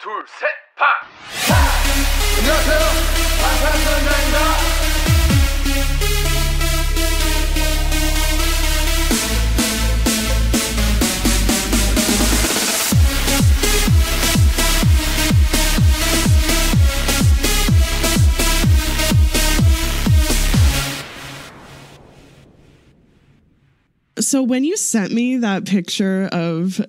둘, 셋, 파! 안녕하세요. 방탄소년단입니다. So when you sent me that picture of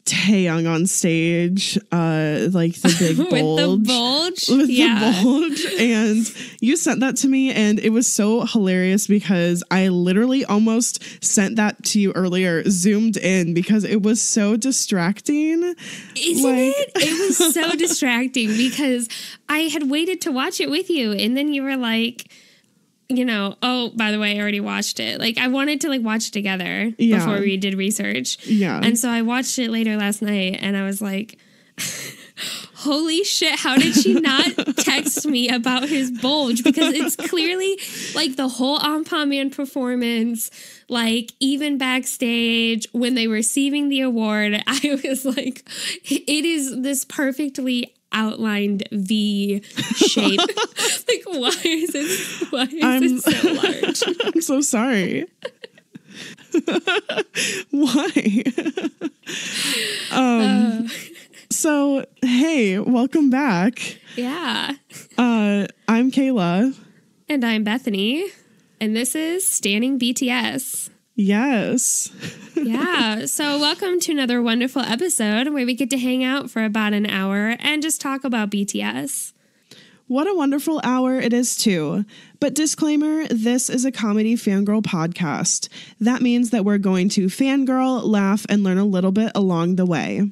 Taeyang on stage, like the big bulge, with the bulge, and you sent that to me, and it was so hilarious because I literally almost sent that to you earlier, zoomed in because it was so distracting. Isn't it? It was so distracting because I had waited to watch it with you, and then you were like, you know, oh, by the way, I already watched it. Like, I wanted to, like, watch it together before we did research. Yeah. And so I watched it later last night, and I was like, holy shit, how did she not text me about his bulge? Because it's clearly, like, the whole Ampa Man performance, like, even backstage, when they were receiving the award, I was like, it is this perfectly outlined V shape. Like, why is it so large? I'm so sorry. Why? So, hey, welcome back. Yeah. I'm Kayla. And I'm Bethany. And this is Standing BTS. Yes. Yeah. So welcome to another wonderful episode where we get to hang out for about an hour and just talk about BTS. What a wonderful hour it is, too. But disclaimer, this is a comedy fangirl podcast. That means that we're going to fangirl, laugh, and learn a little bit along the way.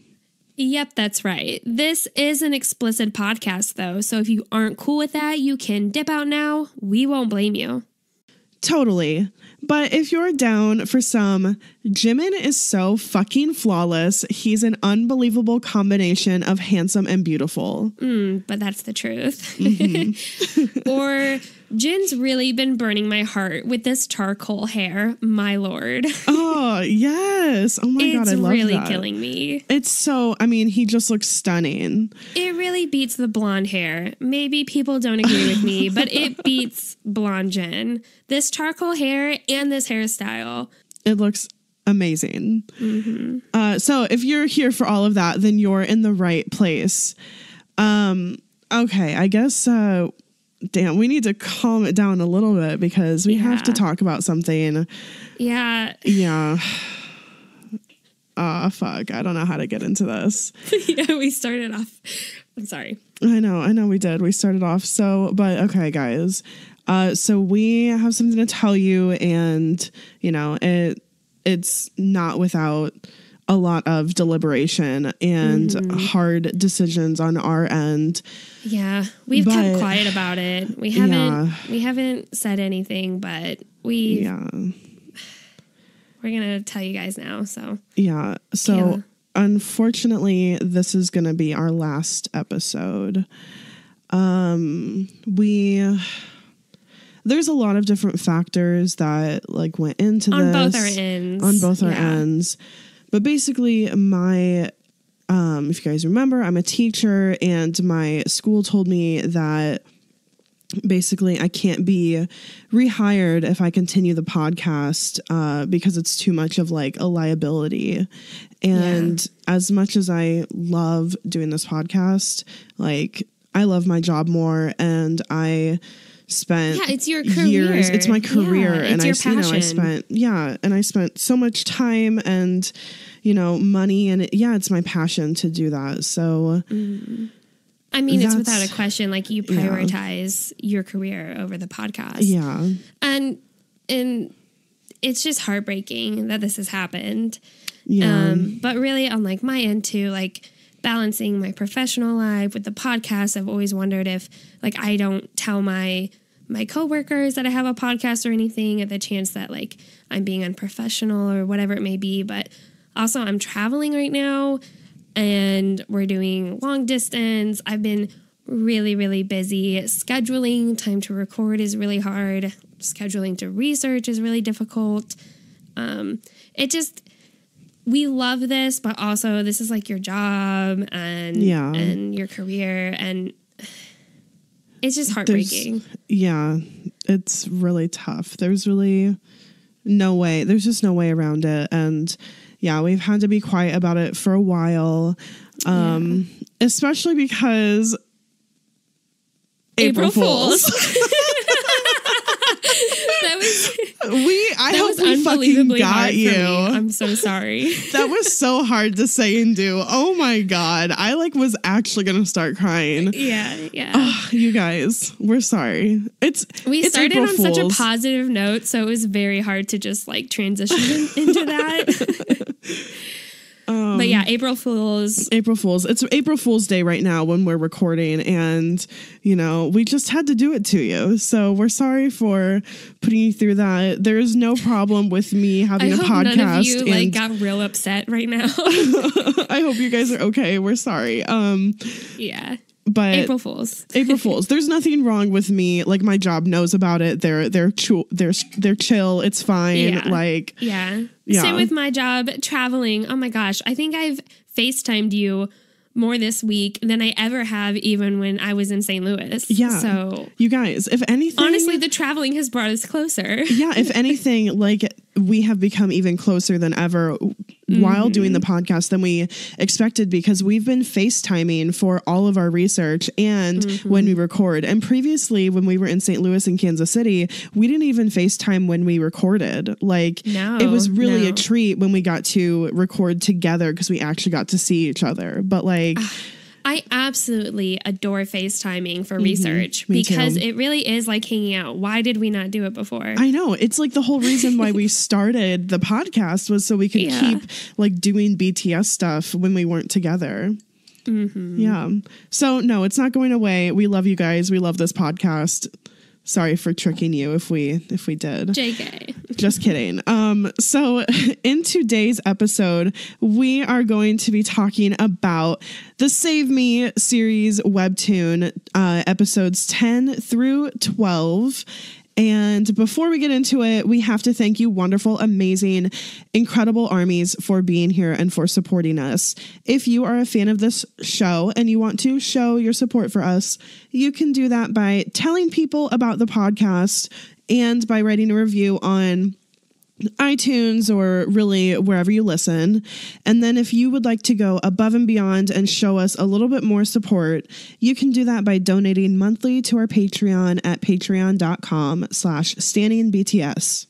Yep, that's right. This is an explicit podcast, though, so if you aren't cool with that, you can dip out now. We won't blame you. Totally. But if you're down for some, Jimin is so fucking flawless. He's an unbelievable combination of handsome and beautiful. But that's the truth. Or Jin's really been burning my heart with this charcoal hair, my lord. Oh, yes. Oh my God, I love that. It's really killing me. It's so, I mean, he just looks stunning. It really beats the blonde hair. Maybe people don't agree with me, but it beats blonde Jin. This charcoal hair and this hairstyle. It looks amazing. So if you're here for all of that, then you're in the right place. Okay, I guess, damn, we need to calm it down a little bit because we have to talk about something. Yeah. Yeah. Fuck. I don't know how to get into this. Yeah, we started off. I'm sorry. I know we did. We started off but okay, guys. So we have something to tell you, and, you know, it's not without a lot of deliberation and hard decisions on our end. Yeah, we've kept quiet about it. We haven't said anything, but we're gonna tell you guys now. So so unfortunately, this is gonna be our last episode. There's a lot of different factors that like went into this. On both our ends. But basically if you guys remember, I'm a teacher, and my school told me that basically I can't be rehired if I continue the podcast because it's too much of like a liability. And as much as I love doing this podcast, like I love my job more, and I spent it's your career. years. It's my career, and I spent so much time and, you know, money, and it's my passion to do that. So, I mean, it's without a question, like you prioritize your career over the podcast. Yeah, and it's just heartbreaking that this has happened. Yeah, but really, on like my end too, like balancing my professional life with the podcast, I've always wondered if like I don't tell my coworkers that I have a podcast or anything, at the chance that like I'm being unprofessional or whatever it may be. But also I'm traveling right now, and we're doing long distance. I've been really, really busy. Scheduling time to record is really hard. Scheduling to research is really difficult. we love this, but also this is like your job and your career, and it's just heartbreaking. It's really tough. There's really no way. There's just no way around it. And we've had to be quiet about it for a while, especially because April Fools. I hope we fucking got you. I'm so sorry. That was so hard to say and do. Oh my God. I was actually going to start crying. Yeah. Oh, you guys, we're sorry. We started April on Fools. such a positive note, so it was very hard to just transition into that. But April Fools. It's April Fool's Day right now when we're recording, and we just had to do it to you. So we're sorry for putting you through that. There is no problem with me having a podcast. None of you got real upset right now. I hope you guys are okay. We're sorry. But April Fools. There's nothing wrong with me. My job knows about it. They're chill. It's fine. Yeah. Same with my job, traveling. Oh my gosh. I think I've FaceTimed you more this week than I ever have, even when I was in St. Louis. Yeah. So you guys, if anything, honestly, the traveling has brought us closer. Yeah. If anything, we have become even closer than ever while doing the podcast than we expected, because we've been FaceTiming for all of our research and when we record. And previously, when we were in St. Louis and Kansas City, we didn't even FaceTime when we recorded. It was really a treat when we got to record together, because we actually got to see each other. But I absolutely adore FaceTiming for research, because it really is like hanging out. Why did we not do it before? I know. It's the whole reason why we started the podcast was so we could keep doing BTS stuff when we weren't together. Yeah. So no, it's not going away. We love you guys. We love this podcast. Sorry for tricking you if we did. JK. Just kidding. So in today's episode, we are going to be talking about the Save Me series webtoon, episodes 10 through 12. And before we get into it, we have to thank you, wonderful, amazing, incredible armies, for being here and for supporting us. If you are a fan of this show and you want to show your support for us, you can do that by telling people about the podcast and by writing a review on iTunes or really wherever you listen. And then if you would like to go above and beyond and show us a little bit more support, you can do that by donating monthly to our Patreon at patreon.com/stanningbts.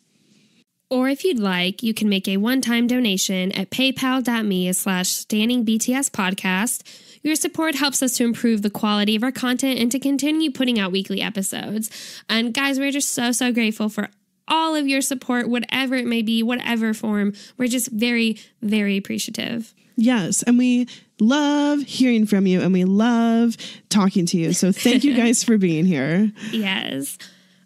Or if you'd like, you can make a one-time donation at paypal.me/stanningbtspodcast. Your support helps us to improve the quality of our content and to continue putting out weekly episodes. And guys, we're just so grateful for all of your support, whatever it may be, whatever form. We're just very, very appreciative. Yes, and we love hearing from you and we love talking to you. So thank you guys for being here. Yes.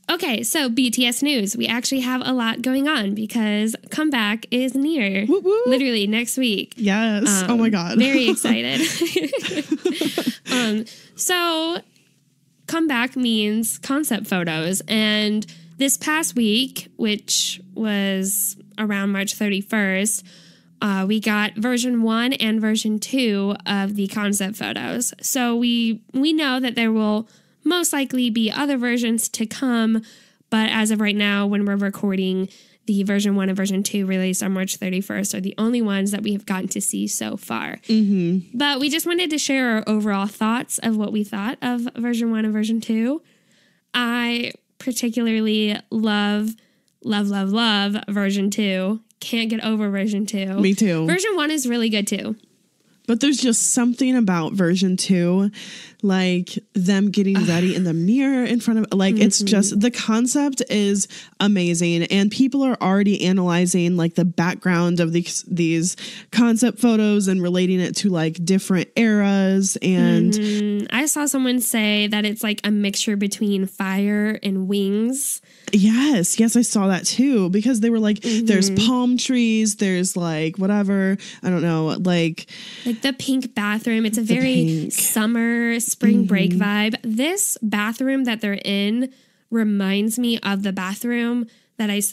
Okay, so BTS news. We actually have a lot going on because comeback is near. Woo woo. Literally next week. Yes. Oh my God. Very excited. So comeback means concept photos. And this past week, which was around March 31st, we got version 1 and version 2 of the concept photos. So we know that there will most likely be other versions to come, but as of right now, when we're recording, the version 1 and version 2 released on March 31st are the only ones that we have gotten to see so far. But we just wanted to share our overall thoughts of what we thought of version 1 and version 2. I particularly love version 2. Can't get over version 2. Me too. Version 1 is really good too. But there's just something about version 2, like them getting ready in the mirror in front of, it's just, the concept is amazing. And people are already analyzing the background of these concept photos and relating it to different eras. And I saw someone say that it's a mixture between fire and wings. Yes, I saw that too, because they were there's palm trees, there's whatever, I don't know, the pink bathroom. It's a very summer, spring break vibe. This bathroom that they're in reminds me of the bathroom that I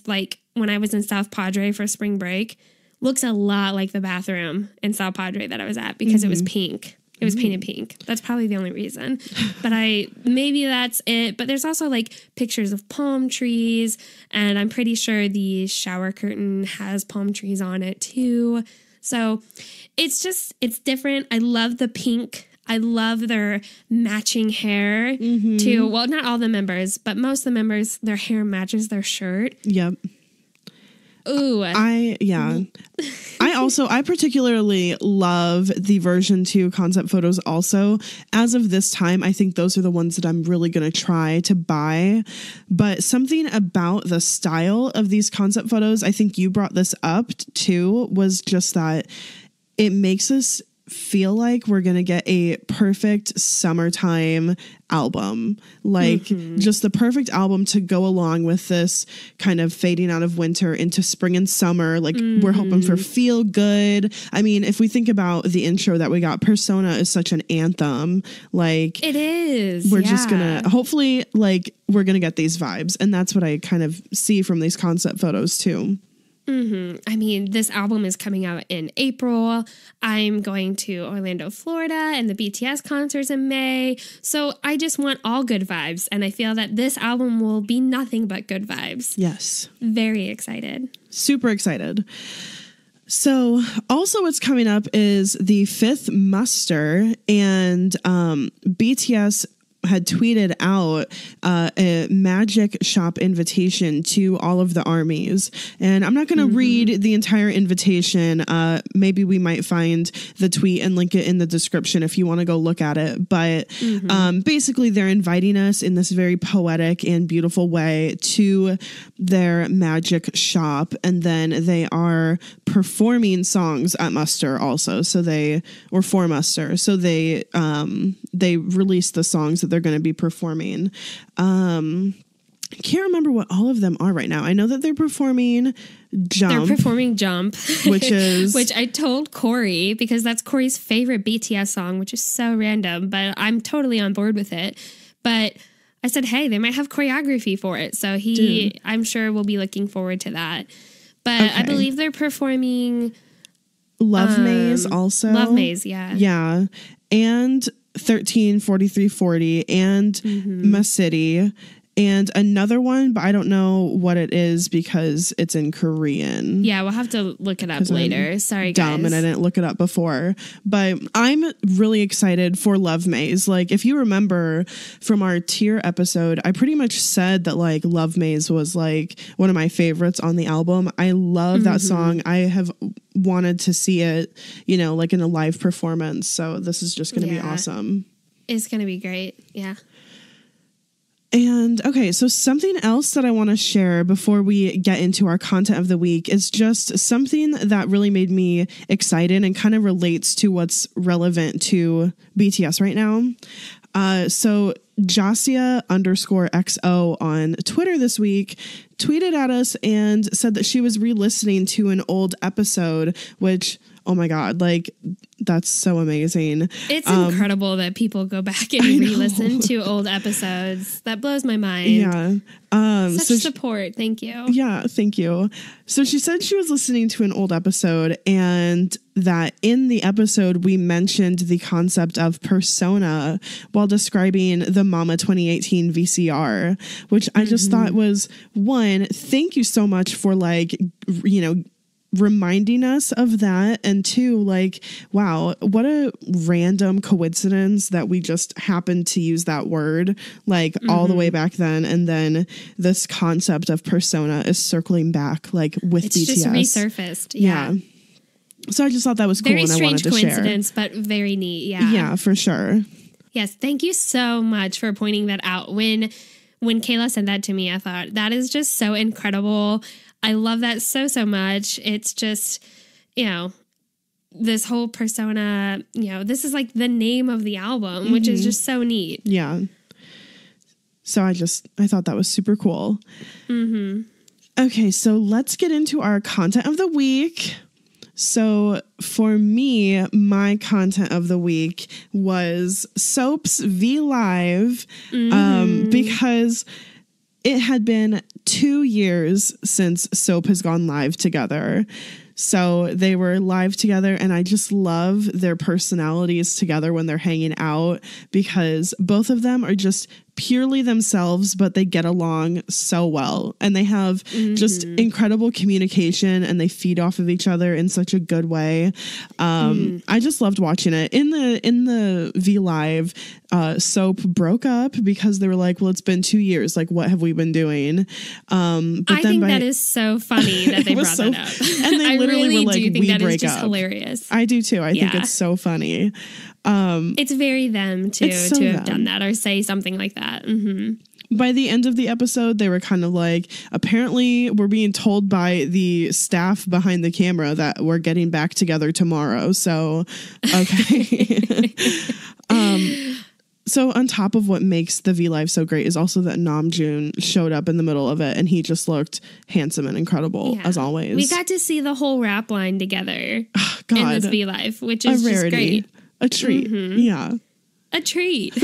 when I was in South Padre for spring break. looks a lot like the bathroom in Sal Padre that I was at because it was pink. It was painted pink. That's probably the only reason. But maybe that's it. But there's also like pictures of palm trees. And I'm pretty sure the shower curtain has palm trees on it too. So it's different. I love the pink. I love their matching hair too. Well, not all the members, but most of the members, their hair matches their shirt. Yep. Ooh. I particularly love the version 2 concept photos also. As of this time, I think those are the ones that I'm really going to try to buy. But something about the style of these concept photos, I think you brought this up too, was just that it makes us feel like we're gonna get a perfect summertime album, like just the perfect album to go along with this kind of fading out of winter into spring and summer. Like we're hoping for feel good. I mean, if we think about the intro that we got, Persona is such an anthem. Like it is. We're just gonna hopefully like we're gonna get these vibes, and that's what I kind of see from these concept photos too. I mean, this album is coming out in April. I'm going to Orlando, Florida, and the BTS concerts in May. So I just want all good vibes. And I feel that this album will be nothing but good vibes. Yes. Very excited. Super excited. So also what's coming up is the 5th muster, and BTS had tweeted out a magic shop invitation to all of the armies. And I'm not going to read the entire invitation. Maybe we might find the tweet and link it in the description if you want to go look at it. But basically, they're inviting us in this very poetic and beautiful way to their magic shop. And then they are performing songs at muster also. For muster. So they release the songs that they're going to be performing. I can't remember what all of them are right now. I know that they're performing Jump. They're performing Jump, which I told Corey, because that's Corey's favorite BTS song, which is so random, but I'm totally on board with it. But I said, hey, they might have choreography for it. So I'm sure we'll be looking forward to that. But I believe they're performing Love Maze also. Love Maze, yeah. Yeah. And 134340 and My City and another one, but I don't know what it is because it's in Korean. Yeah, we'll have to look it up later. Sorry, guys. Dumb, and I didn't look it up before. But I'm really excited for Love Maze. Like, if you remember from our tier episode, I pretty much said that like Love Maze was like one of my favorites on the album. I love that song. I have wanted to see it, like in a live performance. So this is just going to be awesome. It's going to be great. Yeah. And okay, so something else that I want to share before we get into our content of the week is just something that really made me excited and kind of relates to what's relevant to BTS right now. So Jasia_XO on Twitter this week tweeted at us and said that she was re-listening to an old episode, which, oh my God, like that's so amazing. It's incredible that people go back and re-listen to old episodes. That blows my mind. Yeah. Such support. Thank you. Yeah, thank you. So she said she was listening to an old episode and that in the episode we mentioned the concept of persona while describing the Mama 2018 VCR, which I just thought was, one, thank you so much for reminding us of that, and two, like, wow, what a random coincidence that we just happened to use that word all the way back then, and then this concept of persona is circling back with BTS. It's just resurfaced. Yeah. So I just thought that was cool, and I wanted to share. Very strange coincidence, but very neat. Yeah. Yeah, for sure. Yes, thank you so much for pointing that out. When Kayla said that to me, I thought that is just so incredible. I love that so much. It's just, this whole persona, this is like the name of the album, which is just so neat. Yeah. So I thought that was super cool. Okay, so let's get into our content of the week. So for me, my content of the week was Soaps V Live, because it had been 2 years since Soap has gone live together. So they were live together, and I just love their personalities together when they're hanging out, because both of them are just purely themselves, but they get along so well, and they have just incredible communication, and they feed off of each other in such a good way. I just loved watching it. In the V Live, Soap broke up because they were like, well, it's been 2 years, like what have we been doing? But I think that is so funny that they brought that up. And they literally were like, do think we that break is just up. hilarious. I do too. I think it's so funny. It's very them to have done that or say something like that. By the end of the episode, they were kind of like, apparently we're being told by the staff behind the camera that we're getting back together tomorrow. So, okay. So on top of what makes the V Live so great is also that Namjoon showed up in the middle of it, and he just looked handsome and incredible as always. We got to see the whole rap line together in this V Live, which is just great. A treat. Yeah. A treat.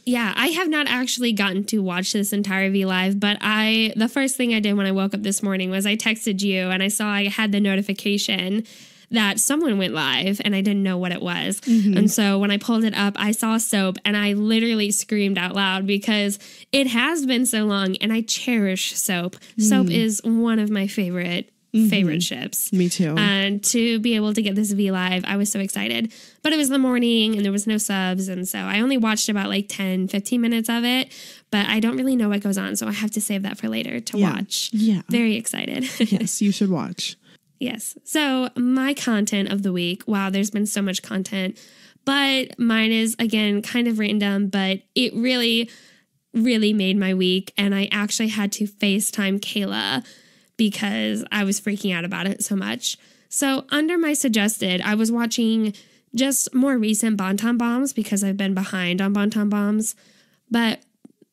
Yeah, I have not actually gotten to watch this entire V Live, but the first thing I did when I woke up this morning was I texted you, and I saw I had the notification that someone went live, and I didn't know what it was. And so when I pulled it up, I saw Soap, and I literally screamed out loud because it has been so long, and I cherish Soap. Soap is one of my favorite ships. Me too. And to be able to get this V Live, I was so excited. But it was the morning and there was no subs. And so I only watched about like 10, 15 minutes of it. But I don't really know what goes on. So I have to save that for later to watch. Yeah. Very excited. Yes, you should watch. Yes. So my content of the week. Wow, there's been so much content. But mine is, again, kind of random. But it really, really made my week. And I actually had to FaceTime Kayla because I was freaking out about it so much. So under my suggested, I was watching just more recent Bangtan Bombs because I've been behind on Bangtan Bombs. But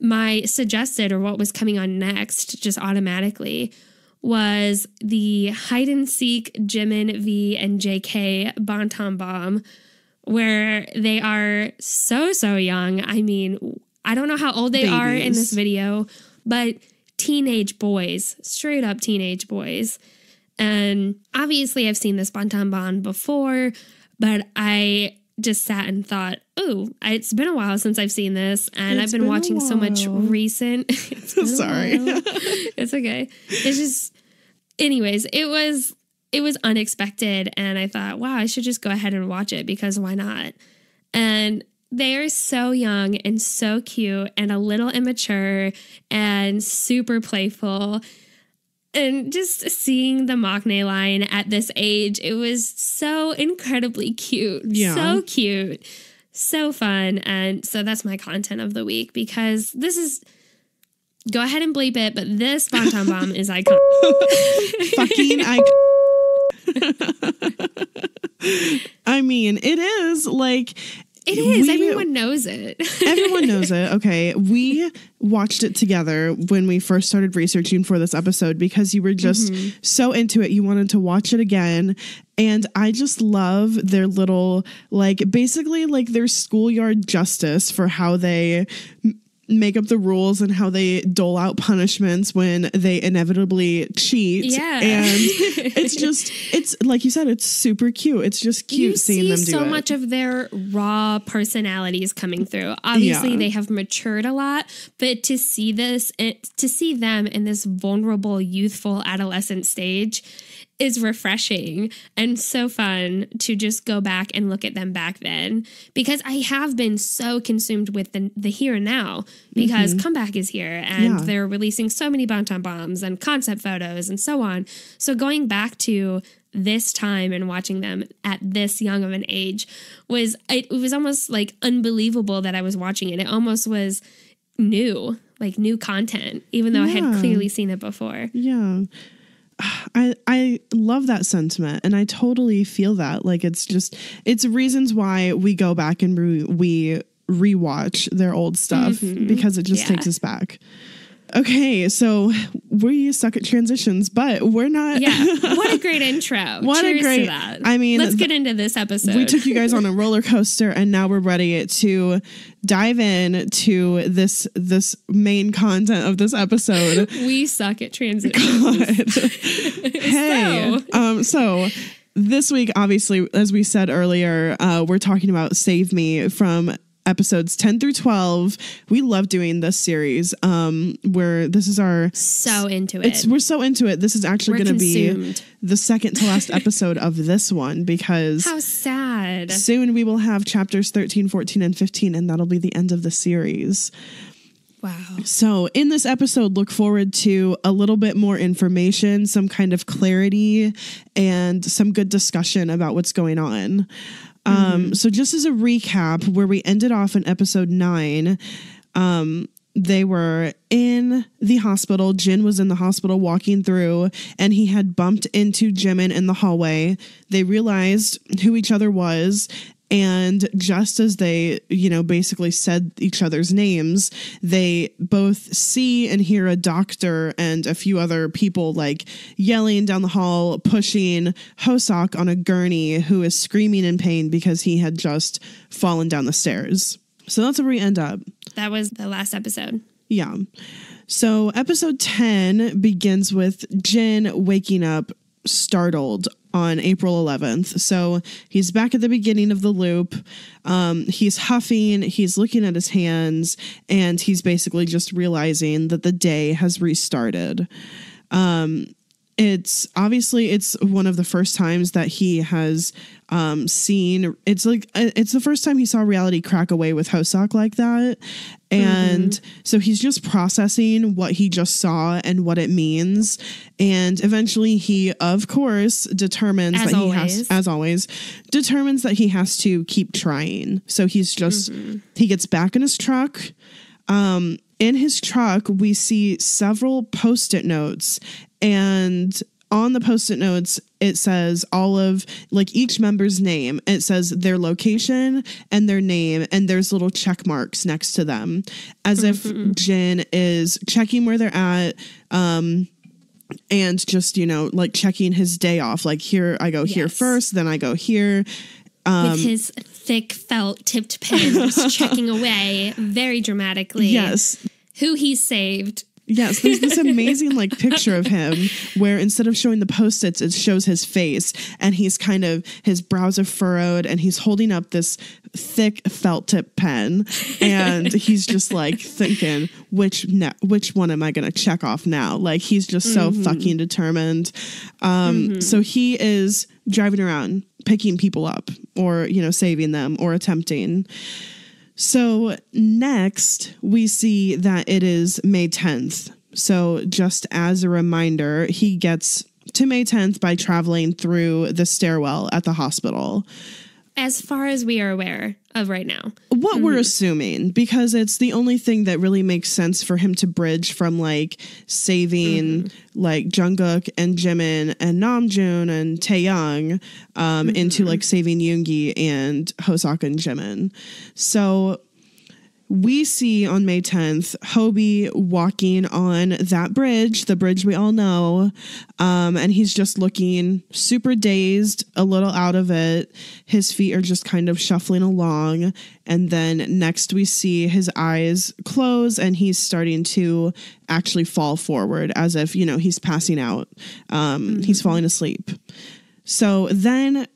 my suggested, or what was coming on next, just automatically, was the hide and seek Jimin V and JK Bangtan Bomb, where they are so young. I mean, I don't know how old they are in this video, but teenage boys, straight up teenage boys. And obviously I've seen this Bangtan Bomb before, but I just sat and thought, oh, it's been a while since I've seen this, and I've been watching so much recent. Sorry. It's okay. It's just, anyways, it was unexpected, and I thought, wow, I should just go ahead and watch it because why not? And they are so young and so cute and a little immature and super playful. And just seeing the maknae line at this age, it was so incredibly cute. Yeah. So cute. So fun. And so that's my content of the week, because this is, go ahead and bleep it, but this Bangtan Bomb is iconic. Fucking iconic. I mean, it is like... It is. Everyone knows it. Everyone knows it. Okay. We watched it together when we first started researching for this episode because you were just so into it. You wanted to watch it again. And I just love their little, like, basically like their schoolyard justice for how they make up the rules and how they dole out punishments when they inevitably cheat. Yeah. And it's like you said, it's super cute. It's just cute seeing them do it. You see so much of their raw personalities coming through. Obviously, they have matured a lot, but to see them in this vulnerable, youthful, adolescent stage is refreshing and so fun to just go back and look at them back then, because I have been so consumed with the here and now, because Comeback is here and they're releasing so many Bangtan Bombs and concept photos and so on. So going back to this time and watching them at this young of an age was almost like unbelievable that I was watching it. It almost was new content, even though I had clearly seen it before. Yeah. I love that sentiment, and I totally feel that. Like, it's reasons why we go back and we rewatch their old stuff, because it just takes us back. Okay, so we suck at transitions, but we're not. Yeah, what a great intro. Cheers to that. I mean, let's get into this episode. We took you guys on a roller coaster, and now we're ready to dive in to this main content of this episode. We suck at transitions. Hey, so this week, obviously, as we said earlier, we're talking about Save Me from episodes 10 through 12. We love doing this series where this is our so into it. We're so into it. This is actually going to be the second to last episode of this one, because how sad. Soon we will have chapters 13, 14, and 15, and that'll be the end of the series. Wow. So in this episode, look forward to a little bit more information, some kind of clarity, and some good discussion about what's going on. So just as a recap, where we ended off in episode 9, they were in the hospital. Jin was in the hospital walking through, and he had bumped into Jimin in the hallway. They realized who each other was. And just as they, basically said each other's names, they both see and hear a doctor and a few other people like yelling down the hall, pushing Hosok on a gurney, who is screaming in pain because he had just fallen down the stairs. So that's where we end up. That was the last episode. Yeah. So episode 10 begins with Jin waking up startled on April 11th. So he's back at the beginning of the loop. He's huffing, he's looking at his hands, and he's basically just realizing that the day has restarted. It's one of the first times that he has seen, it's the first time he saw reality crack away with Hosok like that. And so he's just processing what he just saw and what it means. And eventually he, of course, determines determines that he has to keep trying. So he's just, he gets back in his truck. In his truck, we see several Post-it notes, and on the Post-it notes, it says all of each member's name. It says their location and their name, and there's little check marks next to them, as if Jin is checking where they're at, and just, checking his day off. Like, here, I go here first, then I go here. With his thick felt tipped pens checking away very dramatically. Yes. Who he saved. Yes, there's this amazing picture of him where instead of showing the Post-its, it shows his face, and he's his brows are furrowed, and he's holding up this thick felt tip pen, and he's just thinking, which one am I going to check off now? He's just so fucking determined. So he is driving around, picking people up, or, saving them, or attempting. So next we see that it is May 10th. So just as a reminder, he gets to May 10th by traveling through the stairwell at the hospital. As far as we are aware of right now. What we're assuming, because it's the only thing that really makes sense for him to bridge from saving Jungkook and Jimin and Namjoon and Taeyoung into saving Yoongi and Hosok and Jimin. So we see on May 10th, Hobie walking on that bridge, the bridge we all know, and he's just looking super dazed, a little out of it. His feet are just kind of shuffling along, and then next we see his eyes close, and he's starting to actually fall forward as if, he's passing out. He's falling asleep. So then,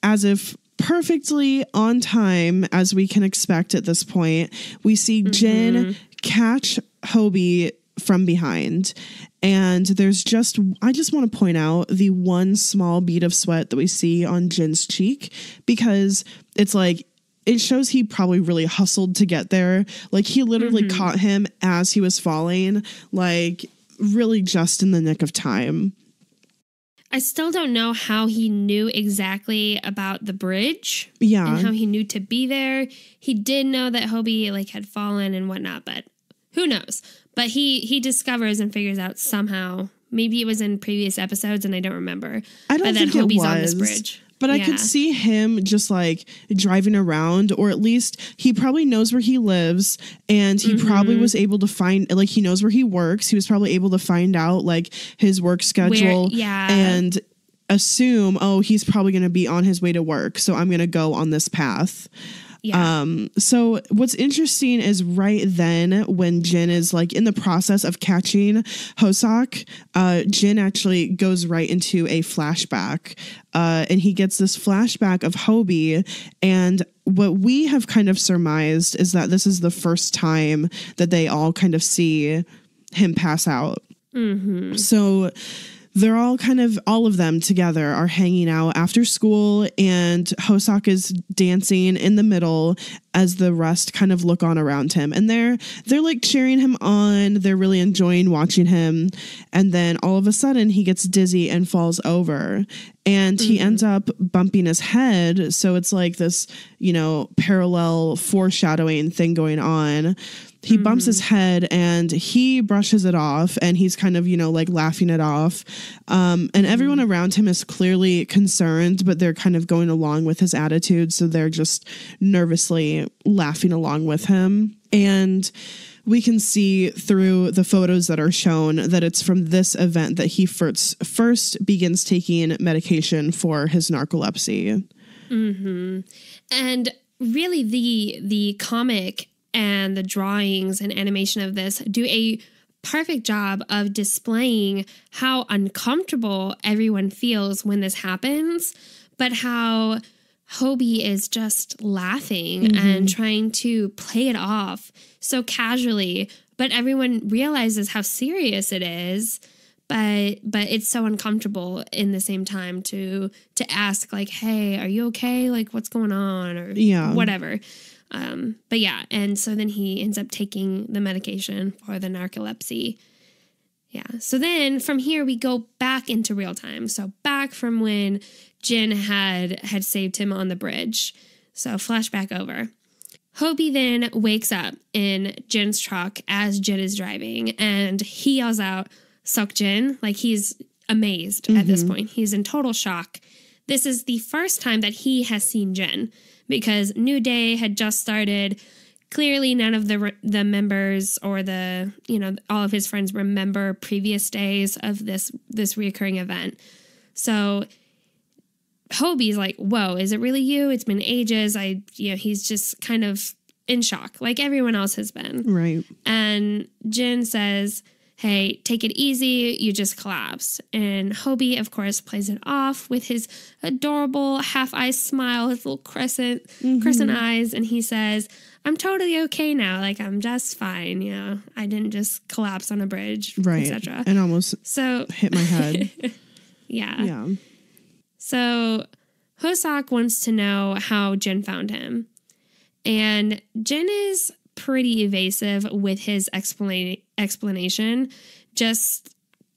as if perfectly on time, as we can expect at this point, we see Jin catch Hobie from behind, and I just want to point out the one small bead of sweat that we see on Jin's cheek, because it's it shows he probably really hustled to get there. He literally caught him as he was falling, really just in the nick of time. I still don't know how he knew exactly about the bridge. Yeah. And how he knew to be there. He did know that Hobie had fallen and whatnot, but who knows? But he discovers and figures out somehow. Maybe it was in previous episodes and I don't remember. I don't think Hobie's it was on this bridge. But I could see him just like driving around, or at least he probably knows where he lives, and he probably was able to find, like, he knows where he works. He was probably able to find out like his work schedule and assume, oh, he's probably going to be on his way to work, so I'm going to go on this path. Yeah. So what's interesting is right then when Jin is like in the process of catching Hoseok, Jin actually goes right into a flashback, and he gets this flashback of Hobie. And what we have kind of surmised is that this is the first time that they all kind of see him pass out. Mm-hmm. So they're all of them together are hanging out after school, and Hoseok is dancing in the middle as the rest kind of look on around him, and they're like cheering him on. They're really enjoying watching him. And then all of a sudden he gets dizzy and falls over, and he ends up bumping his head. So it's like this, parallel foreshadowing thing going on. He bumps his head and he brushes it off, and he's kind of, like laughing it off. And everyone around him is clearly concerned, but they're kind of going along with his attitude. So they're just nervously laughing along with him. And we can see through the photos that are shown that it's from this event that he first begins taking medication for his narcolepsy. Mm-hmm. And really the comic and the drawings and animation of this do a perfect job of displaying how uncomfortable everyone feels when this happens, but how Hobie is just laughing and trying to play it off so casually, but everyone realizes how serious it is. But it's so uncomfortable in the same time to ask, like, hey, are you okay? Like, what's going on? Or whatever. But yeah, and so then he ends up taking the medication for the narcolepsy. Yeah. So then from here we go back into real time. So back from when Jin had saved him on the bridge. So flashback over. Hobie then wakes up in Jin's truck as Jin is driving, and he yells out, "Seokjin!" Like he's amazed at this point. He's in total shock. This is the first time that he has seen Jin, because New Day had just started. Clearly, none of the members or all of his friends remember previous days of this reoccurring event. So Hobie's like, "Whoa, is it really you? It's been ages." He's just kind of in shock, like everyone else has been. Right. And Jin says, "Hey, take it easy. You just collapsed." And Hobie, of course, plays it off with his adorable half-eye smile, his little crescent eyes. And he says, "I'm totally okay now. Like, I'm just fine. I didn't just collapse on a bridge," right, etc. And almost hit my head. Yeah. So Hoseok wants to know how Jin found him. And Jin is pretty evasive with his explanation, just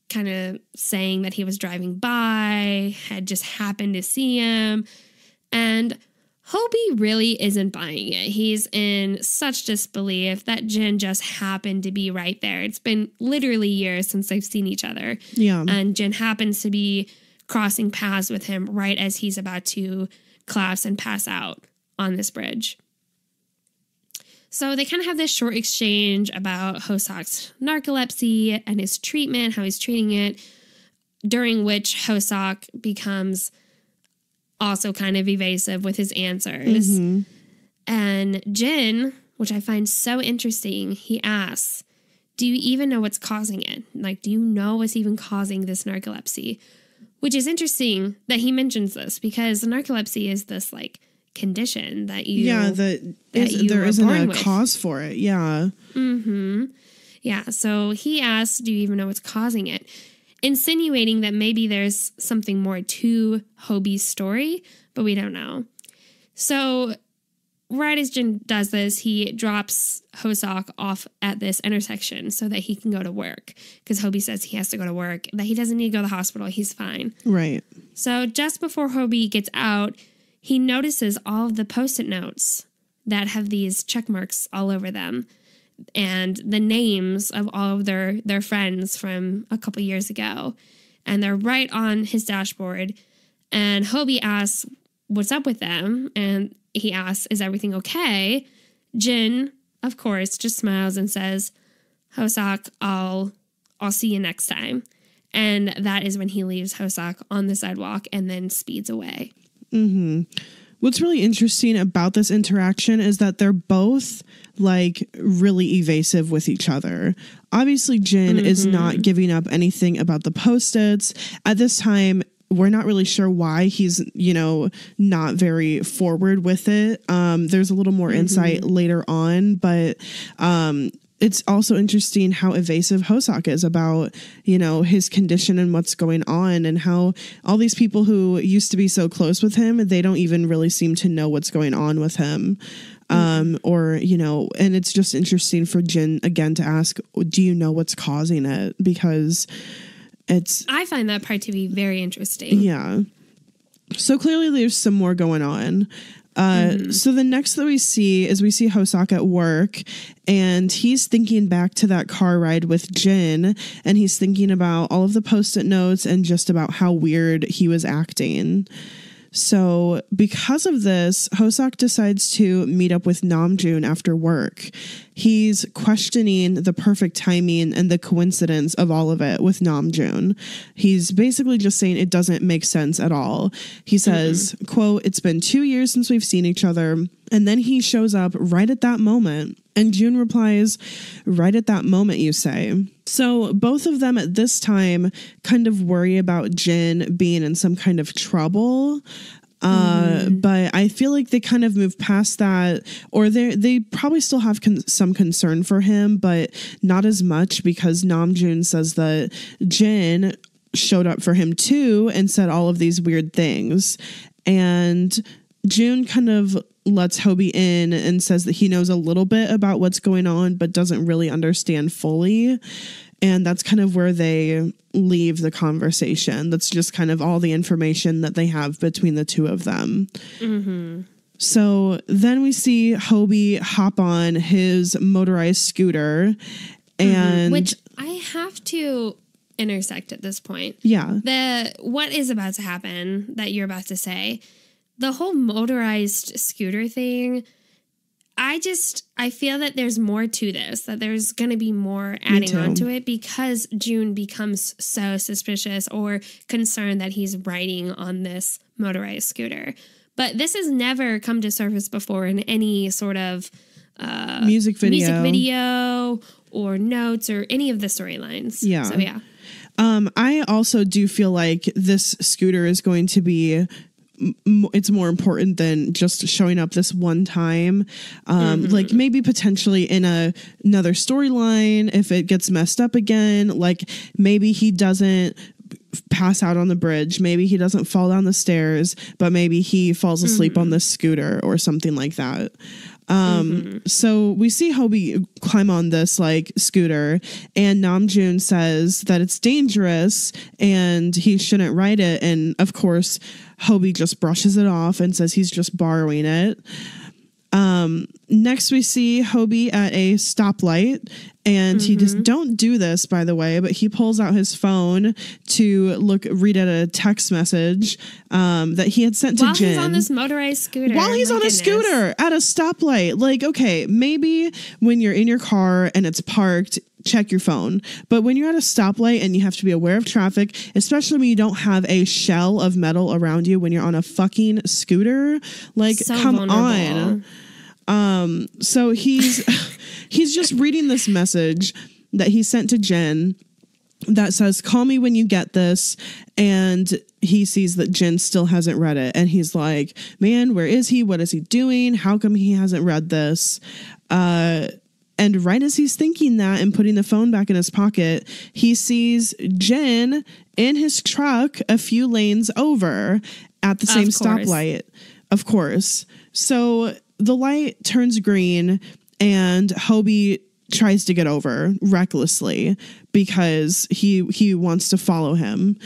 kind of saying that he was driving by, had just happened to see him, and Hobie really isn't buying it. He's in such disbelief that Jin just happened to be right there. It's been literally years since they've seen each other. Yeah. And Jin happens to be crossing paths with him right as he's about to collapse and pass out on this bridge. So they kind of have this short exchange about Hoseok's narcolepsy and his treatment, how he's treating it, during which Hoseok becomes also kind of evasive with his answers. And Jin, which I find so interesting, he asks, "Do you even know what's causing it? Like, do you know what's even causing this narcolepsy?" Which is interesting that he mentions this, because the narcolepsy is this, like, condition that you there isn't a cause for it. Yeah. So he asks, "Do you even know what's causing it?" Insinuating that maybe there's something more to Hobie's story, but we don't know. So right as Jin does this, he drops Hoseok off at this intersection so that he can go to work, because Hobie says he has to go to work, that he doesn't need to go to the hospital. He's fine. Right. So just before Hobie gets out, he notices all of the Post-it notes that have these check marks all over them and the names of all of their friends from a couple years ago. And they're right on his dashboard. And Hobie asks, what's up with them? And he asks, is everything okay? Jin, of course, just smiles and says, Hoseok, I'll see you next time. And that is when he leaves Hoseok on the sidewalk and then speeds away. Mm-hmm. What's really interesting about this interaction is that they're both like really evasive with each other. Obviously, Jin is not giving up anything about the Post-its. At this time, we're not really sure why he's, not very forward with it. There's a little more insight later on, but it's also interesting how evasive Hoseok is about, his condition and what's going on, and how all these people who used to be so close with him, they don't even really seem to know what's going on with him. And it's just interesting for Jin again to ask, do you know what's causing it? Because I find that part to be very interesting. Yeah. So clearly there's some more going on. So the next that we see Hoseok at work, and he's thinking back to that car ride with Jin, and he's thinking about all of the Post-it notes and just about how weird he was acting. So because of this, Hoseok decides to meet up with Namjoon after work. He's questioning the perfect timing and the coincidence of all of it with Namjoon. He's basically just saying it doesn't make sense at all. He says, quote, it's been 2 years since we've seen each other. And then he shows up right at that moment. And June replies, right at that moment, you say. So both of them at this time kind of worry about Jin being in some kind of trouble. But I feel like they kind of move past that, or they probably still have some concern for him, but not as much, because Namjoon says that Jin showed up for him too and said all of these weird things. And June kind of lets Hobie in and says that he knows a little bit about what's going on, but doesn't really understand fully. And that's kind of where they leave the conversation. That's just kind of all the information that they have between the two of them. So then we see Hobie hop on his motorized scooter, and which I have to intersect at this point. Yeah. What is about to happen that you're about to say, the whole motorized scooter thing, I feel that there's more to this, that there's going to be more adding on to it, because June becomes so suspicious or concerned that he's riding on this motorized scooter. But this has never come to surface before in any sort of music video or notes or any of the storylines. Yeah. So, yeah. I also do feel like this scooter is going to be... it's more important than just showing up this one time. Like maybe potentially in another storyline, if it gets messed up again, like maybe he doesn't pass out on the bridge, maybe he doesn't fall down the stairs, but maybe he falls asleep on the scooter or something like that. So we see Hobie climb on this like scooter, and Namjoon says that it's dangerous and he shouldn't ride it. And of course, Hobie just brushes it off and says he's just borrowing it. Next we see Hobie at a stoplight, and he just, don't do this, by the way, but he pulls out his phone to read at a text message that he had sent to Jin. While he's on this motorized scooter. While he's on a scooter at a stoplight. Like, okay, maybe when you're in your car and it's parked, check your phone. But when you're at a stoplight and you have to be aware of traffic, especially when you don't have a shell of metal around you when you're on a fucking scooter, like, so come vulnerable. On. So he's just reading this message that he sent to Jin that says, call me when you get this. And he sees that Jin still hasn't read it. And he's like, man, where is he? What is he doing? How come he hasn't read this? And right as he's thinking that and putting the phone back in his pocket, he sees Jin in his truck a few lanes over at the same stoplight. Of course. So the light turns green and Hobie tries to get over recklessly because he wants to follow him.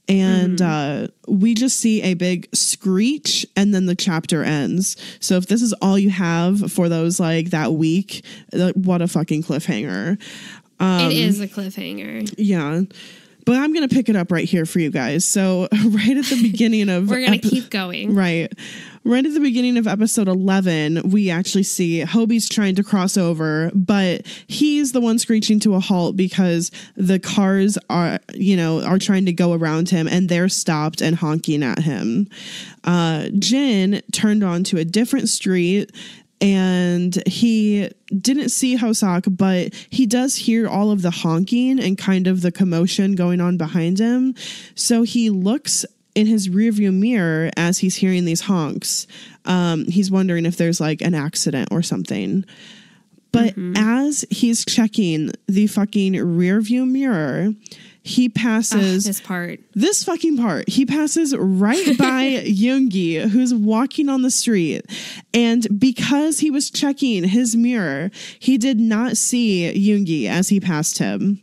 And we just see a big screech and then the chapter ends. So if this is all you have for those like that week, what a fucking cliffhanger. It is a cliffhanger. Yeah. But I'm going to pick it up right here for you guys. So right at the beginning of... We're going to keep going. Right. Right at the beginning of episode 11, we actually see Hobie's trying to cross over, but he's the one screeching to a halt because the cars are trying to go around him and they're stopped and honking at him. Jin turned onto a different street and he didn't see Hoseok, but he does hear all of the honking and kind of the commotion going on behind him. So he looks in his rearview mirror as he's hearing these honks. He's wondering if there's like an accident or something. But as he's checking the fucking rearview mirror, he passes this fucking part. He passes right by Yoongi, who's walking on the street. And because he was checking his mirror, he did not see Yoongi as he passed him.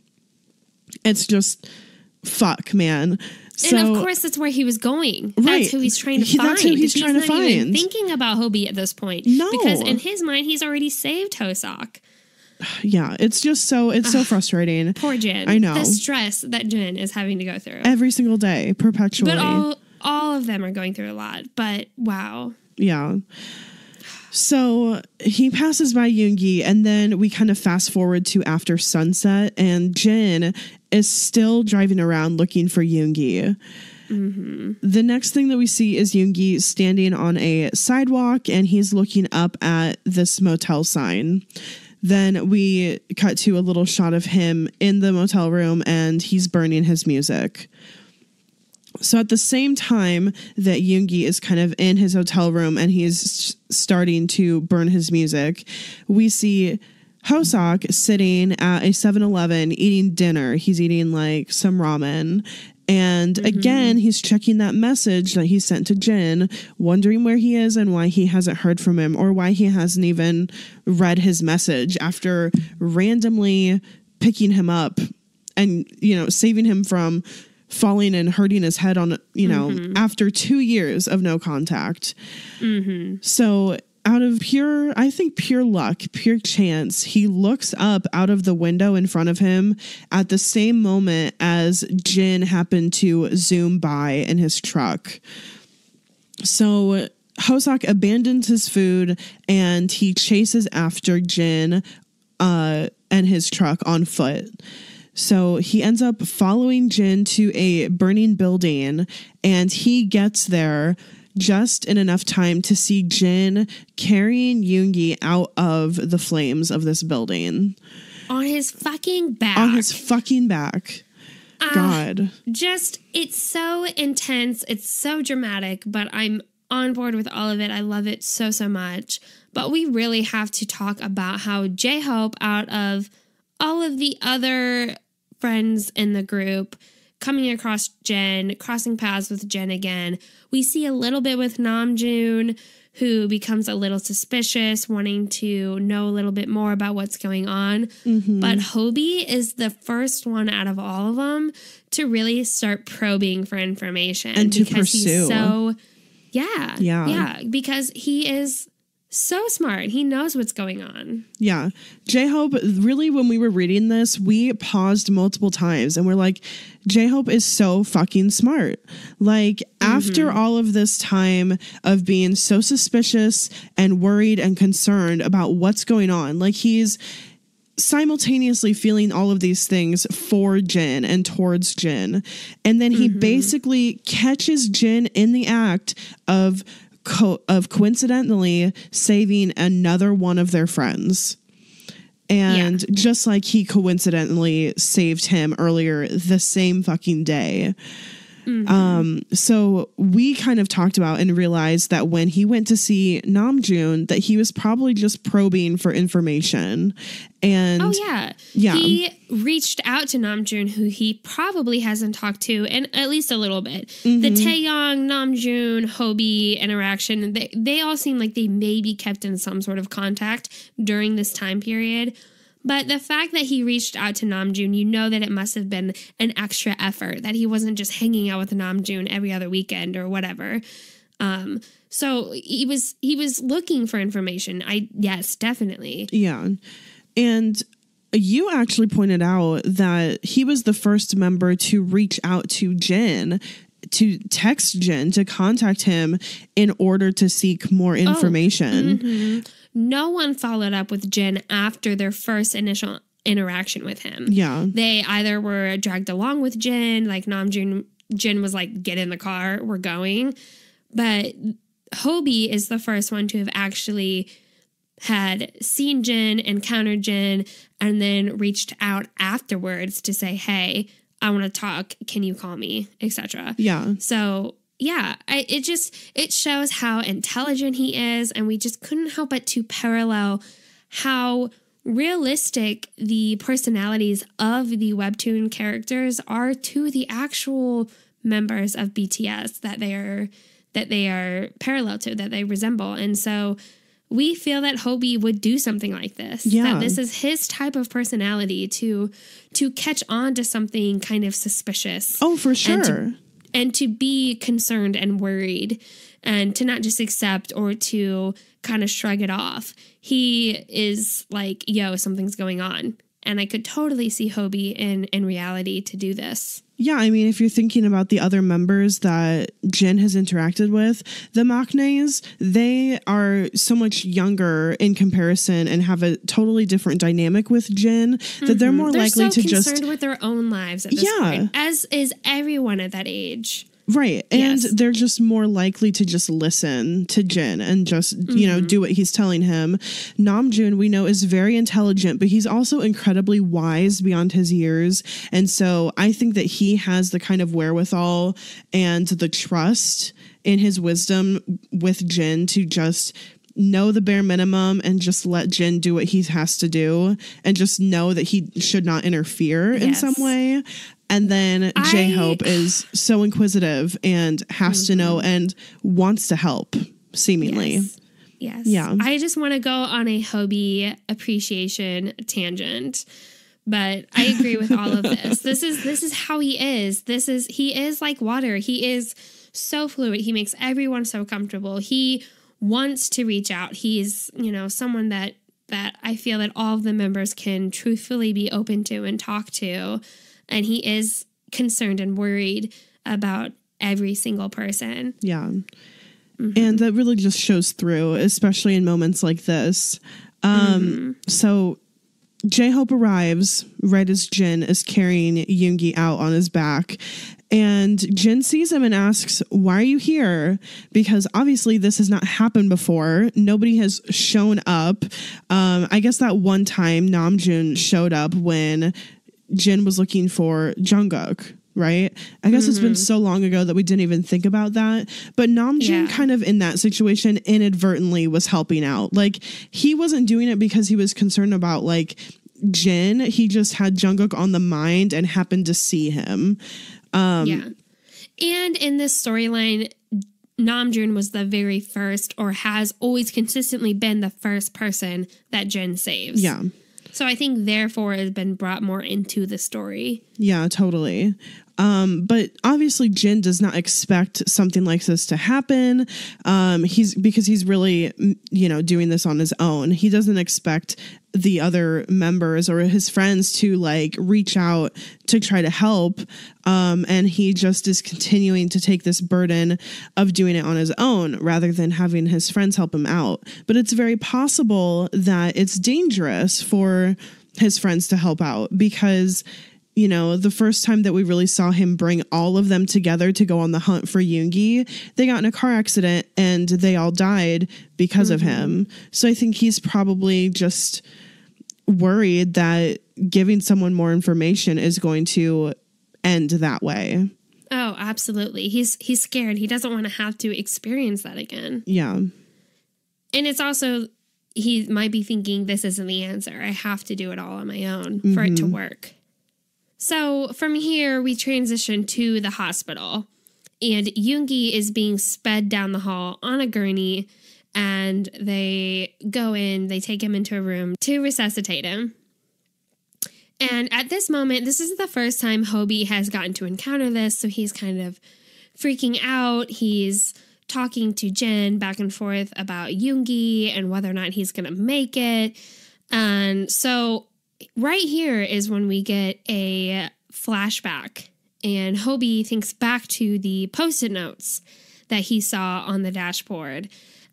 It's just fuck, man. So, and of course, that's where he was going. That's right. who he's trying to find. That's who he's trying to find. Even thinking about Hobie at this point. No. Because in his mind, he's already saved Hoseok. Yeah, it's just so frustrating. Poor Jin. I know. The stress that Jin is having to go through. Every single day, perpetually. But all of them are going through a lot. But wow. Yeah. So he passes by Yoongi, and then we kind of fast forward to after sunset, and Jin is still driving around looking for Yoongi. Mm-hmm. The next thing that we see is Yoongi standing on a sidewalk, and he's looking up at this motel sign. Then we cut to a little shot of him in the motel room, and he's burning his music. So at the same time that Yoongi is kind of in his hotel room and he's starting to burn his music, we see Hoseok sitting at a 7-Eleven eating dinner. He's eating like some ramen. And again, he's checking that message that he sent to Jin, wondering where he is and why he hasn't heard from him or why he hasn't even read his message after randomly picking him up and, saving him from falling and hurting his head on, after 2 years of no contact. Mm-hmm. So out of pure luck, pure chance, he looks up out of the window in front of him at the same moment as Jin happened to zoom by in his truck. So Hoseok abandons his food and he chases after Jin and his truck on foot. So he ends up following Jin to a burning building, and he gets there just in enough time to see Jin carrying Yoongi out of the flames of this building. On his fucking back. God. It's so intense. It's so dramatic, but I'm on board with all of it. I love it so, so much. But we really have to talk about how J-Hope, out of all of the other friends in the group, coming across Jen, crossing paths with Jen again. We see a little bit with Namjoon, who becomes a little suspicious, wanting to know a little bit more about what's going on. Mm-hmm. But Hobie is the first one out of all of them to really start probing for information. And to pursue. Yeah, because he is so smart. He knows what's going on. Yeah. J-Hope, really, when we were reading this, we paused multiple times and we're like, J-Hope is so fucking smart. Like, after all of this time of being so suspicious and worried and concerned about what's going on, like, he's simultaneously feeling all of these things for Jin and towards Jin. And then he basically catches Jin in the act of coincidentally saving another one of their friends. And just like he coincidentally saved him earlier the same fucking day. So we kind of talked about and realized that when he went to see Namjoon, that he was probably just probing for information. And he reached out to Namjoon, who he probably hasn't talked to in at least a little bit. The Taeyong, Namjoon, Hobie interaction, they all seem like they may be kept in some sort of contact during this time period. But the fact that he reached out to Namjoon, you know that it must have been an extra effort, that he wasn't just hanging out with Namjoon every other weekend or whatever. So he was looking for information. Yes, definitely. Yeah. And you actually pointed out that he was the first member to reach out to Jin, to text Jin, to contact him in order to seek more information. Mm-hmm. No one followed up with Jin after their first initial interaction with him. Yeah. They either were dragged along with Jin, like Jin was like, get in the car, we're going. But Hobie is the first one to have actually had seen Jin, encountered Jin, and then reached out afterwards to say, hey, I want to talk. Can you call me? Etc. Yeah. So yeah, it shows how intelligent he is. And we just couldn't help but to parallel how realistic the personalities of the webtoon characters are to the actual members of BTS that they are parallel to, that they resemble. And so we feel that Hobie would do something like this. Yeah. That this is his type of personality to catch on to something kind of suspicious. Oh, for sure. And to be concerned and worried, and to not just accept or to kind of shrug it off. He is like, yo, something's going on. And I could totally see Hobie in reality to do this. Yeah, I mean, if you're thinking about the other members that Jin has interacted with, the Maknaes, they are so much younger in comparison and have a totally different dynamic with Jin that they're more likely to just... They're so concerned with their own lives at this point, as is everyone at that age. Right. And they're just more likely to just listen to Jin and just, you know, do what he's telling him. Namjoon, we know, is very intelligent, but he's also incredibly wise beyond his years. And so I think that he has the kind of wherewithal and the trust in his wisdom with Jin to just know the bare minimum and just let Jin do what he has to do and just know that he should not interfere in some way. And then J-Hope is so inquisitive and has to know and wants to help, seemingly. Yes. Yeah. I just want to go on a Hobie appreciation tangent, but I agree with all of this. This is how he is. He is like water. He is so fluid. He makes everyone so comfortable. He wants to reach out. He's, you know, someone that I feel that all of the members can truthfully be open to and talk to. And he is concerned and worried about every single person. Yeah. And that really just shows through, especially in moments like this. So J-Hope arrives right as Jin is carrying Yoongi out on his back. And Jin sees him and asks, why are you here? Because obviously this has not happened before. Nobody has shown up. I guess that one time Namjoon showed up when Jin was looking for Jungkook, right? I guess it's been so long ago that we didn't even think about that. But Namjoon kind of in that situation inadvertently was helping out. Like, he wasn't doing it because he was concerned about like Jin. He just had Jungkook on the mind and happened to see him. And in this storyline, Namjoon was the very first, or has always consistently been the first person that Jin saves. Yeah. So I think therefore it has been brought more into the story. Yeah, totally. But obviously Jin does not expect something like this to happen. He's really, you know, doing this on his own. He doesn't expect the other members or his friends to like reach out to try to help. And he just is continuing to take this burden of doing it on his own rather than having his friends help him out. But it's very possible that it's dangerous for his friends to help out because, you know, the first time that we really saw him bring all of them together to go on the hunt for Yoongi, they got in a car accident and they all died because of him. So I think he's probably just worried that giving someone more information is going to end that way. Oh, absolutely. He's scared. He doesn't want to have to experience that again. Yeah. And it's also, he might be thinking this isn't the answer. I have to do it all on my own for it to work. So from here, we transition to the hospital, and Yoongi is being sped down the hall on a gurney, and they go in, they take him into a room to resuscitate him. And at this moment, this is the first time Hobie has gotten to encounter this, so he's kind of freaking out. He's talking to Jin back and forth about Yoongi and whether or not he's going to make it. And so right here is when we get a flashback, and Hobie thinks back to the Post-it notes that he saw on the dashboard.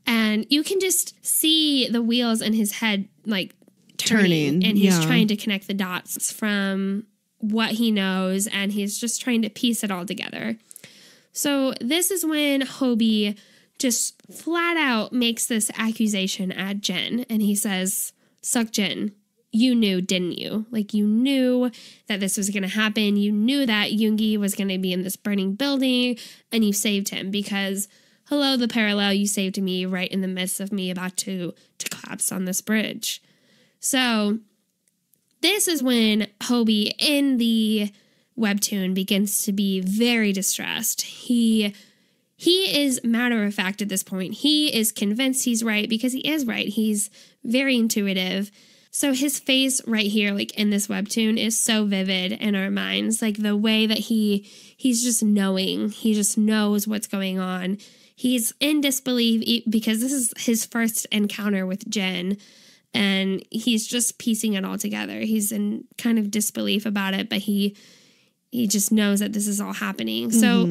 And you can just see the wheels in his head, like, turning. And he's trying to connect the dots from what he knows, and he's just trying to piece it all together. So this is when Hobie just flat out makes this accusation at Jen, and he says, "Suck Jen, you knew, didn't you? Like, you knew that this was going to happen. You knew that Yoongi was going to be in this burning building, and you saved him because, hello, the parallel, you saved me right in the midst of me about to collapse on this bridge." So this is when Hobie in the webtoon begins to be very distressed. He is matter of fact at this point. He is convinced he's right because he is right. He's very intuitive. So his face right here, like in this webtoon, is so vivid in our minds. Like the way that he's just knowing. He just knows what's going on. He's in disbelief because this is his first encounter with Jen. And he's just piecing it all together. He's in kind of disbelief about it, but he just knows that this is all happening. So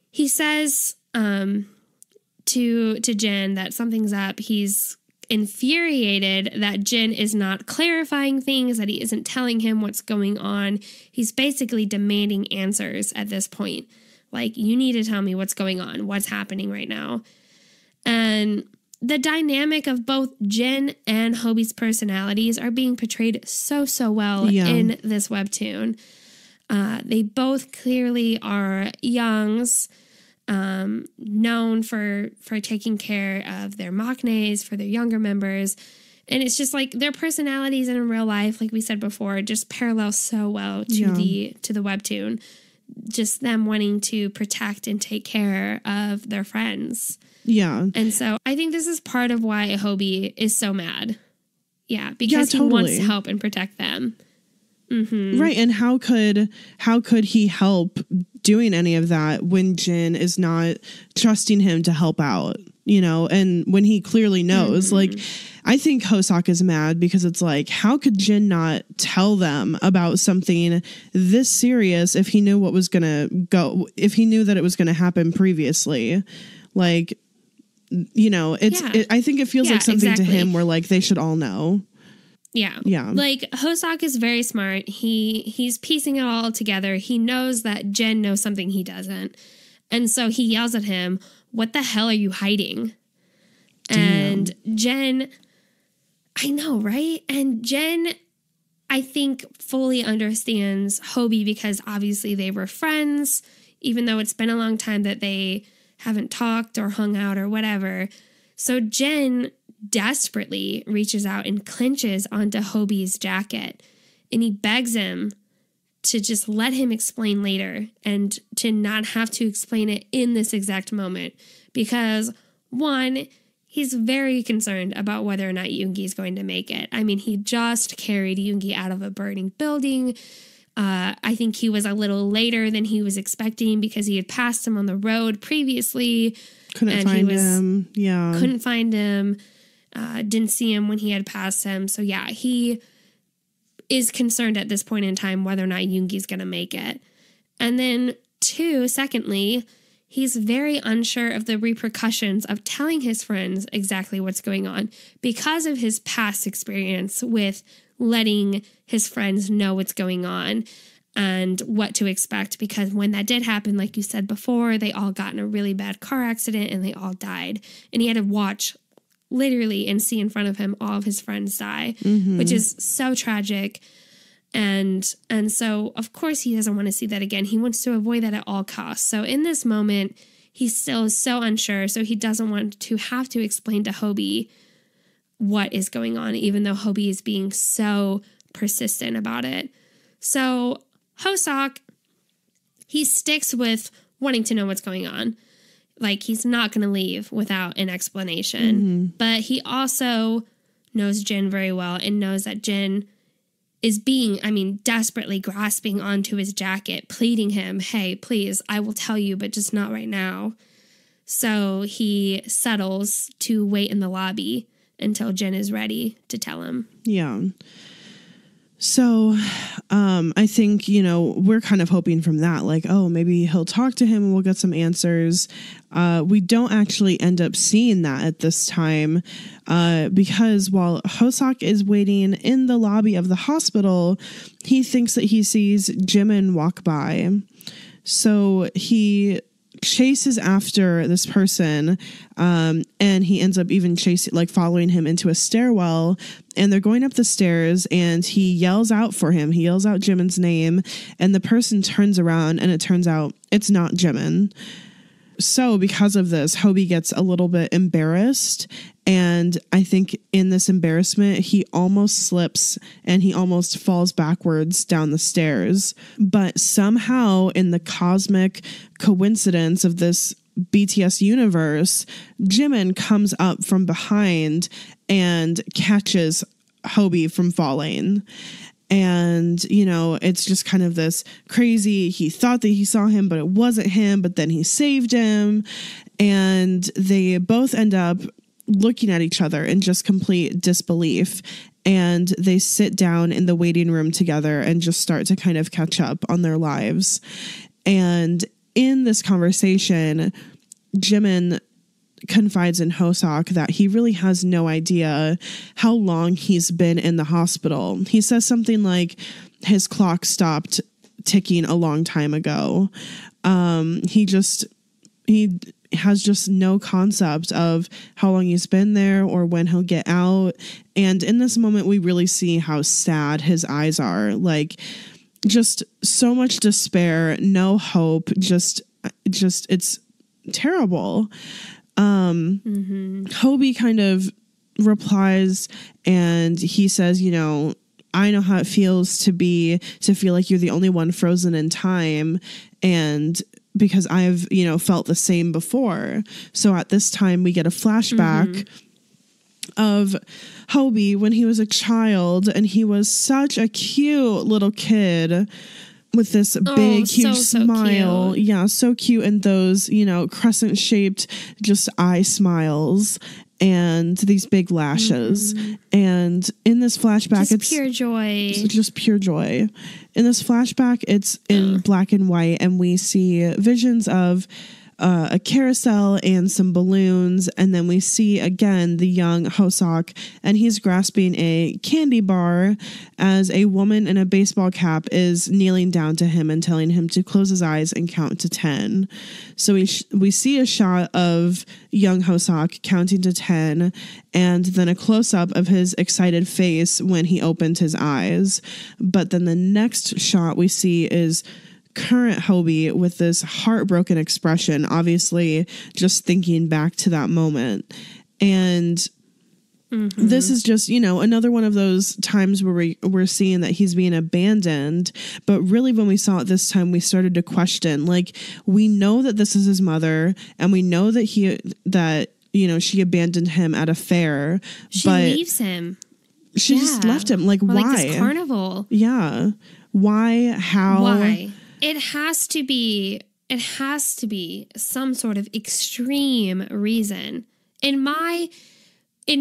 he says to Jen that something's up. He's infuriated that Jen is not clarifying things, that he isn't telling him what's going on. He's basically demanding answers at this point. Like, you need to tell me what's going on, what's happening right now. And the dynamic of both Jen and Hobie's personalities are being portrayed so well in this webtoon. They both clearly are youngs, known for taking care of their maknaes, for their younger members. And it's just like their personalities in real life, like we said before, just parallel so well to the webtoon. Just them wanting to protect and take care of their friends. Yeah. And so I think this is part of why Hobie is so mad. Yeah, because he wants to help and protect them. Mm-hmm. Right. And how could he help doing any of that when Jin is not trusting him to help out, you know, and when he clearly knows, like, I think Hoseok is mad because it's like, how could Jin not tell them about something this serious if he knew what was going to go, if he knew that it was going to happen previously? Like, you know, I think it feels like something to him where like they should all know. Yeah. Yeah. Like Hoseok is very smart. He's piecing it all together. He knows that Jen knows something he doesn't. And so he yells at him, "What the hell are you hiding?" Damn. And Jen, I know, right? And Jen, I think, fully understands Hobie because obviously they were friends, even though it's been a long time that they haven't talked or hung out or whatever. So Jen desperately reaches out and clinches onto Hobie's jacket, and he begs him to just let him explain later and to not have to explain it in this exact moment because, one, he's very concerned about whether or not Yoongi is going to make it. I mean, he just carried Yoongi out of a burning building. I think he was a little later than he was expecting because he had passed him on the road previously. Couldn't find him. Yeah. Couldn't find him. Didn't see him when he had passed him. So yeah, he is concerned at this point in time whether or not Yoongi's going to make it. And then secondly, he's very unsure of the repercussions of telling his friends exactly what's going on because of his past experience with letting his friends know what's going on and what to expect. Because when that did happen, like you said before, they all got in a really bad car accident and they all died. And he had to watch literally and see in front of him all of his friends die, which is so tragic. And so, of course, he doesn't want to see that again. He wants to avoid that at all costs. So in this moment, he's still so unsure. So he doesn't want to have to explain to Hobie what is going on, even though Hobie is being so persistent about it. So Hoseok, he sticks with wanting to know what's going on. Like, he's not going to leave without an explanation. But he also knows Jin very well and knows that Jin is desperately grasping onto his jacket, pleading him, "Hey, please, I will tell you, but just not right now." So he settles to wait in the lobby until Jin is ready to tell him. Yeah. So I think, we're kind of hoping from that, like, oh, maybe he'll talk to him and we'll get some answers. We don't actually end up seeing that at this time because while Hoseok is waiting in the lobby of the hospital, he thinks that he sees Jimin walk by. So he chases after this person and he ends up even following him into a stairwell, and they're going up the stairs and he yells out for him. He yells out Jimin's name, and the person turns around and it turns out it's not Jimin. So because of this, Hobie gets a little bit embarrassed, and I think in this embarrassment, he almost slips and he almost falls backwards down the stairs. But somehow in the cosmic coincidence of this BTS universe, Jimin comes up from behind and catches Hobie from falling. And, it's just kind of this crazy, he thought that he saw him, but it wasn't him, but then he saved him. And they both end up looking at each other in just complete disbelief. And they sit down in the waiting room together and just start to kind of catch up on their lives. And in this conversation, Jimin confides in Hoseok that he really has no idea how long he's been in the hospital. He says something like his clock stopped ticking a long time ago. He has just no concept of how long he's been there or when he'll get out. And in this moment, we really see how sad his eyes are. Like, just so much despair, no hope, just it's terrible. Hobie kind of replies and he says, I know how it feels to feel like you're the only one frozen in time. And because I've, felt the same before. So at this time we get a flashback of Hobie when he was a child, and he was such a cute little kid with this big, huge smile. Cute. Yeah, so cute. And those, crescent shaped just eye smiles and these big lashes. And in this flashback, it's pure joy. Just pure joy. In this flashback, it's in black and white, and we see visions of a carousel and some balloons, and then we see again the young Hoseok, and he's grasping a candy bar as a woman in a baseball cap is kneeling down to him and telling him to close his eyes and count to 10. So we see a shot of young Hoseok counting to 10, and then a close-up of his excited face when he opened his eyes. But then the next shot we see is current Hobie with this heartbroken expression, obviously just thinking back to that moment. And this is just, another one of those times where we're seeing that he's being abandoned. But really, when we saw it this time, we started to question, like, we know that this is his mother, and we know that she abandoned him at a fair. She leaves him. She just left him. Like, why? Like this carnival. Yeah. Why? How? Why? It has to be some sort of extreme reason. And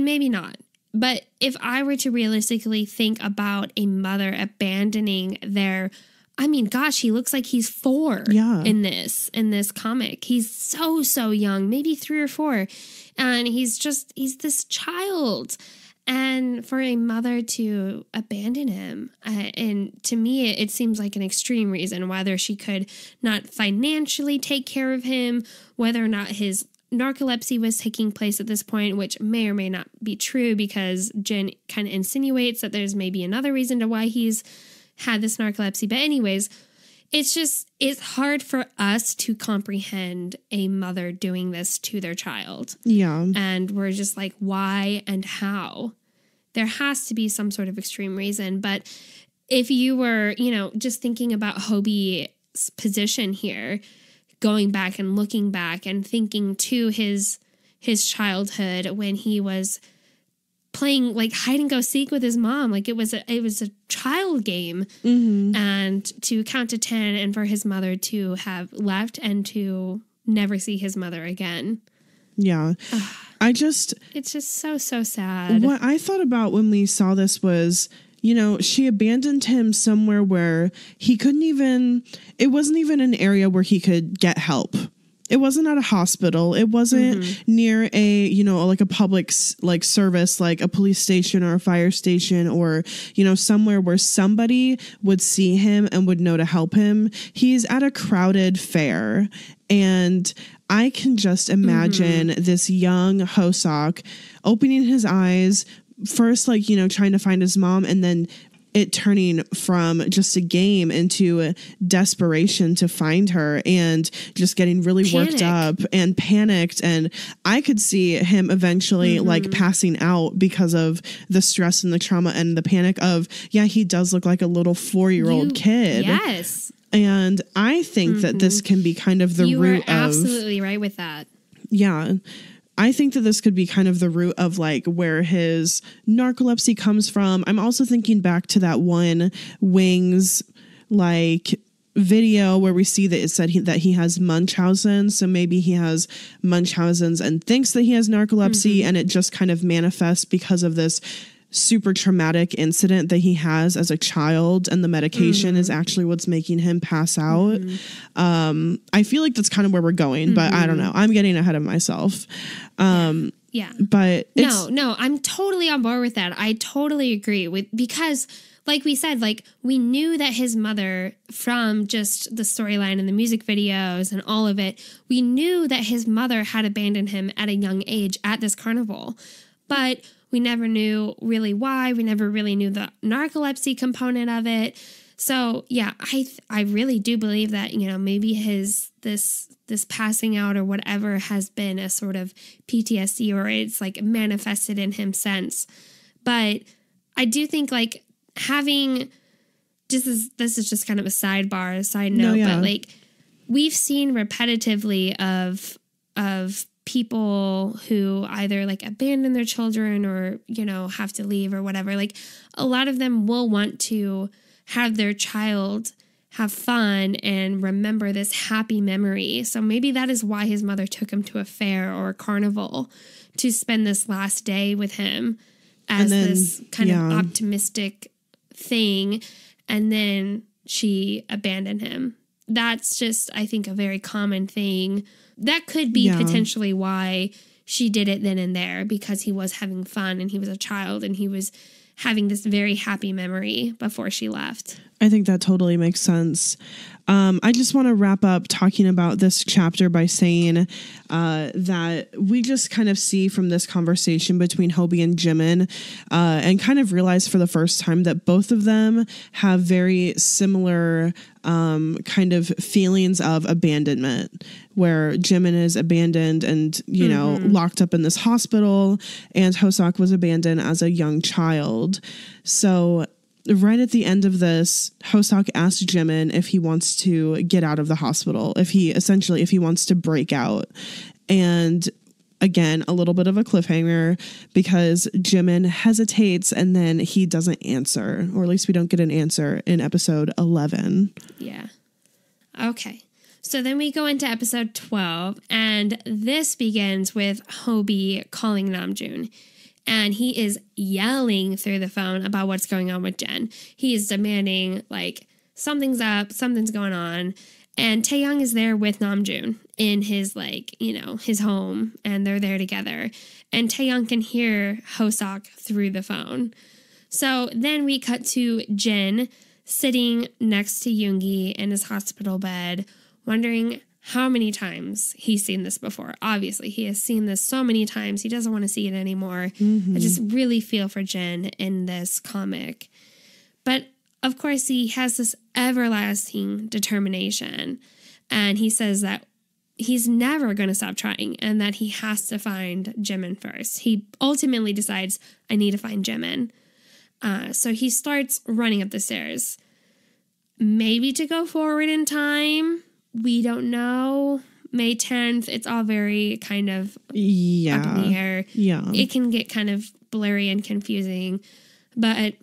maybe not, but if I were to realistically think about a mother abandoning he looks like he's 4 in this comic. He's so young, maybe 3 or 4. And he's this child. And for a mother to abandon him, and to me, it seems like an extreme reason, whether she could not financially take care of him, whether or not his narcolepsy was taking place at this point, which may or may not be true, because Jin kind of insinuates that there's maybe another reason to why he's had this narcolepsy. But anyways, it's hard for us to comprehend a mother doing this to their child. Yeah. And we're just like, why and how? There has to be some sort of extreme reason. But if you were, just thinking about Hobie's position here, going back and looking back and thinking to his childhood when he was playing like hide and go seek with his mom, like it was a child game, and to count to 10 and for his mother to have left and to never see his mother again. Yeah. It's just so sad. What I thought about when we saw this was, you know, she abandoned him somewhere where he couldn't even, it wasn't even an area where he could get help. It wasn't at a hospital. It wasn't near a, you know, like a public like service, like a police station or a fire station, or, you know, somewhere where somebody would see him and would know to help him. He's at a crowded fair, and I can just imagine this young Hosok opening his eyes first, like, you know, trying to find his mom, and then it turning from just a game into a desperation to find her, and just getting really worked up and panicked. And I could see him eventually like passing out because of the stress and the trauma and the panic of, yeah, he does look like a little 4-year-old kid. Yes. And I think that this can be kind of the root of... You are absolutely right with that. Yeah. I think that this could be kind of the root of like where his narcolepsy comes from. I'm also thinking back to that one Wings like video where we see that it said that he has Munchausen. So maybe he has Munchausen's and thinks that he has narcolepsy, and it just kind of manifests because of this super traumatic incident that he has as a child, and the medication is actually what's making him pass out. I feel like that's kind of where we're going, but I don't know. I'm getting ahead of myself. Yeah. But no, I'm totally on board with that. I totally agree with, because like we said, like we knew that his mother, from just the storyline and the music videos and all of it, we knew that his mother had abandoned him at a young age at this carnival, but we never knew really why. We never really knew the narcolepsy component of it. So yeah, I really do believe that, you know, maybe this passing out or whatever has been a sort of PTSD, or it's like manifested in him since. But I do think like having, this is just kind of a side note, but like we've seen repetitively of people who either like abandon their children or, you know, have to leave or whatever. Like a lot of them will want to have their child have fun and remember this happy memory. So maybe that is why his mother took him to a fair or a carnival to spend this last day with him as this kind of optimistic thing. And then she abandoned him. That's just, I think, a very common thing. That could be potentially why she did it then and there, because he was having fun and he was a child and he was having this very happy memory before she left. I think that totally makes sense. I just want to wrap up talking about this chapter by saying that we just kind of see from this conversation between Hobie and Jimin and kind of realize for the first time that both of them have very similar kind of feelings of abandonment, where Jimin is abandoned and, you know, locked up in this hospital, and Hosok was abandoned as a young child. So right at the end of this, Hosok asks Jimin if he wants to get out of the hospital, if he wants to break out. And again, a little bit of a cliffhanger, because Jimin hesitates and then he doesn't answer, or at least we don't get an answer in episode 11. Yeah. Okay. So then we go into episode 12, and this begins with Hobie calling Namjoon. And he is yelling through the phone about what's going on with Jen. He is demanding, like, something's up, something's going on. And Taehyung is there with Namjoon in his, like, you know, his home. And they're there together. And Taehyung can hear Hosok through the phone. So then we cut to Jin sitting next to Yoongi in his hospital bed, wondering how many times he's seen this before. Obviously, he has seen this so many times. He doesn't want to see it anymore. I just really feel for Jin in this comic. But, of course, he has this everlasting determination. And he says that he's never going to stop trying and that he has to find Jimin first. He ultimately decides, I need to find Jimin. So he starts running up the stairs. Maybe to go forward in time. We don't know. May 10th, it's all very kind of up in the air. Yeah. It can get kind of blurry and confusing. But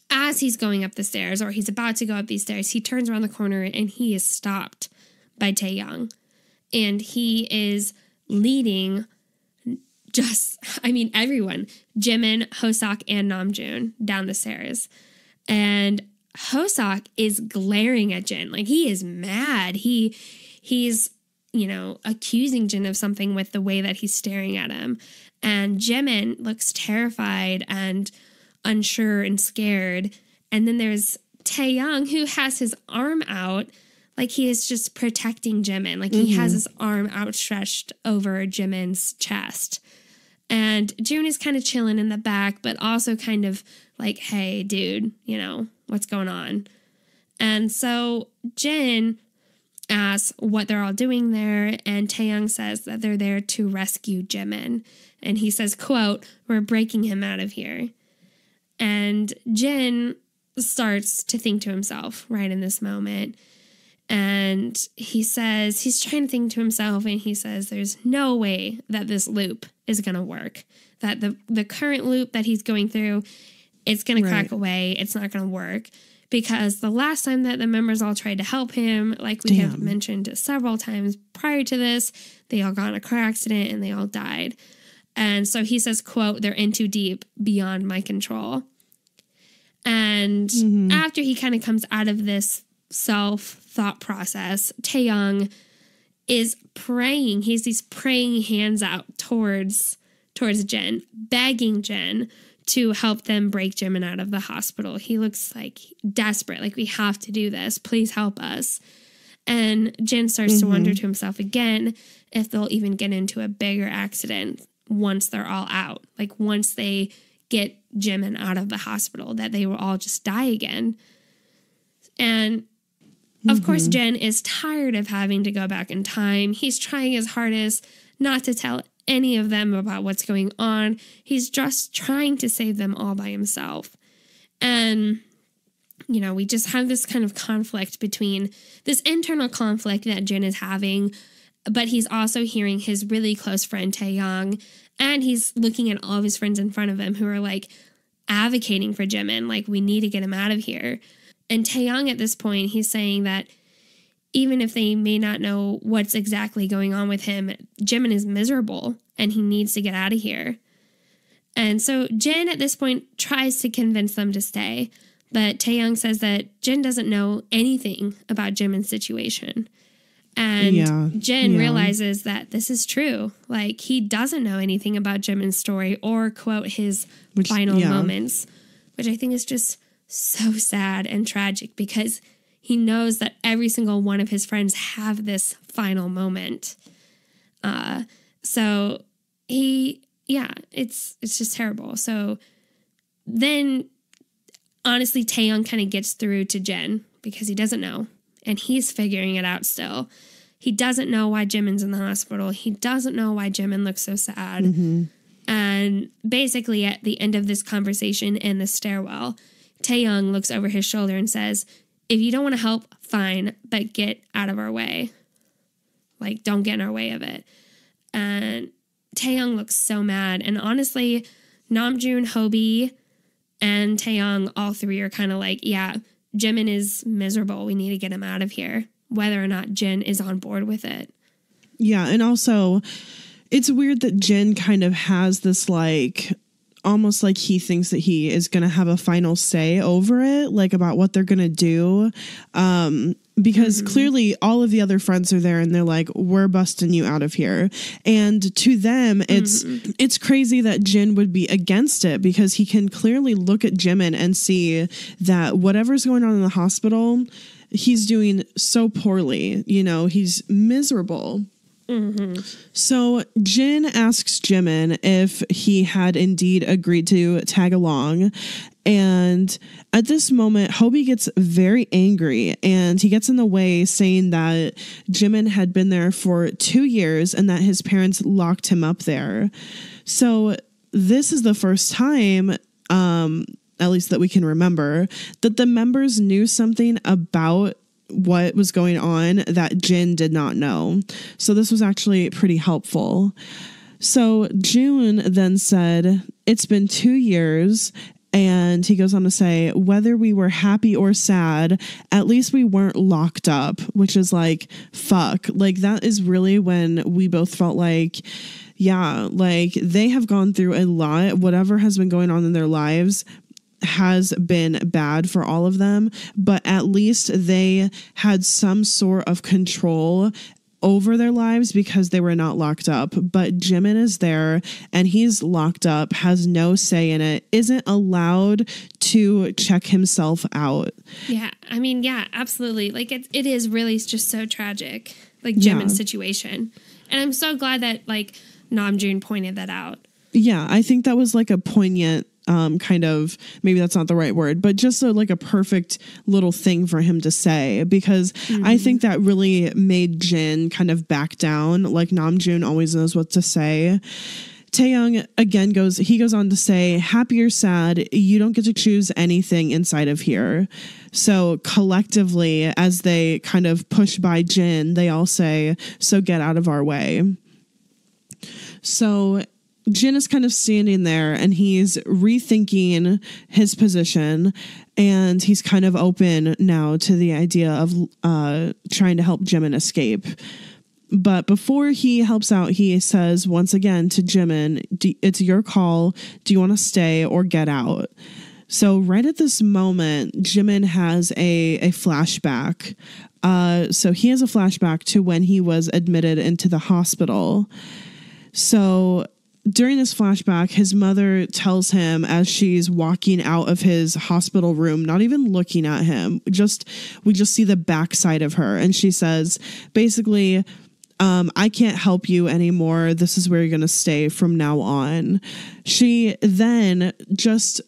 as he's going up the stairs, or he's about to go up these stairs, he turns around the corner and he is stopped by Taehyung. And he is leading everyone, Jimin, Hoseok, and Namjoon down the stairs. And Hoseok is glaring at Jin. Like, he is mad. He's, accusing Jin of something with the way that he's staring at him. And Jimin looks terrified and unsure and scared. And then there's Taeyoung, who has his arm out, like he is just protecting Jimin. Like, he has his arm outstretched over Jimin's chest. And June is kind of chilling in the back, but also kind of like, hey, dude, what's going on? And so Jin asks what they're all doing there, and Taeyoung says that they're there to rescue Jimin. And he says, quote, "We're breaking him out of here." And Jin starts to think to himself right in this moment. And he says, he's trying to think to himself, and he says there's no way that this loop is going to work. That the current loop that he's going through, it's going to crack away. It's not going to work. Because the last time that the members all tried to help him, like we have mentioned several times prior to this, they all got in a car accident and they all died. And so he says, quote, "They're in too deep, beyond my control." And after he kind of comes out of this self-thought process, Taeyoung is praying. He's these praying hands out towards Jin, begging Jin to help them break Jimin out of the hospital. He looks like desperate, like, we have to do this. Please help us. And Jin starts to wonder to himself again if they'll even get into a bigger accident once they're all out. Like, once they get Jimin out of the hospital, that they will all just die again. And of course, Jin is tired of having to go back in time. He's trying his hardest not to tell any of them about what's going on. He's just trying to save them all by himself. And, we just have this kind of conflict between this internal conflict that Jin is having, but he's also hearing his really close friend Taeyoung, and he's looking at all of his friends in front of him who are like advocating for Jimin, like, we need to get him out of here. And Taeyoung at this point, he's saying that even if they may not know what's exactly going on with him, Jimin is miserable and he needs to get out of here. And so Jin at this point tries to convince them to stay, but Taeyoung says that Jin doesn't know anything about Jimin's situation. And Jin realizes that this is true. Like, he doesn't know anything about Jimin's story or, quote, his final moments, which I think is just so sad and tragic, because he knows that every single one of his friends have this final moment. So it's just terrible. So then, honestly, Taeyoung kind of gets through to Jin because he doesn't know, and he's figuring it out still. He doesn't know why Jimin's in the hospital. He doesn't know why Jimin looks so sad. And basically, at the end of this conversation in the stairwell, Taeyoung looks over his shoulder and says, "If you don't want to help, fine, but get out of our way. Like, don't get in our way of it." And Taeyoung looks so mad. And honestly, Namjoon, Hobi, and Taeyoung, all three are kind of like, yeah, Jimin is miserable. We need to get him out of here, whether or not Jin is on board with it. Yeah, and also, it's weird that Jin kind of has this, like, almost like he thinks that he is going to have a final say over it, like, about what they're going to do. Because clearly all of the other friends are there and they're like, we're busting you out of here. And to them, it's crazy that Jin would be against it, because he can clearly look at Jimin and see that whatever's going on in the hospital, he's doing so poorly. He's miserable. So Jin asks Jimin if he had indeed agreed to tag along. And at this moment, Hobi gets very angry and he gets in the way, saying that Jimin had been there for 2 years and that his parents locked him up there. So this is the first time, at least that we can remember, that the members knew something about what was going on that Jin did not know. So this was actually pretty helpful. So June then said, "It's been 2 years." And he goes on to say, "Whether we were happy or sad, at least we weren't locked up," which is like, fuck. Like, that is really when we both felt like Yeah, like they have gone through a lot. Whatever has been going on in their lives has been bad for all of them, but at least they had some sort of control over their lives because they were not locked up. But Jimin is there and he's locked up, has no say in it, isn't allowed to check himself out. Yeah, I mean, yeah, absolutely. Like it is really just so tragic, like Jimin's situation. And I'm so glad that like Namjoon pointed that out. Yeah, I think that was like a poignant kind of, maybe that's not the right word, but just like a perfect little thing for him to say, because I think that really made Jin kind of back down. Like Namjoon always knows what to say. Taeyoung again goes on to say, happy or sad, you don't get to choose anything inside of here. So collectively, as they kind of push by Jin, they all say, so get out of our way. So Jin is kind of standing there and he's rethinking his position, and he's kind of open now to the idea of trying to help Jimin escape. But before he helps out, he says once again to Jimin, it's your call. Do you want to stay or get out? So right at this moment, Jimin has a flashback. So he has a flashback to when he was admitted into the hospital. So during this flashback, his mother tells him as she's walking out of his hospital room, not even looking at him, we just see the backside of her. And she says, basically, I can't help you anymore. This is where you're going to stay from now on. She then just,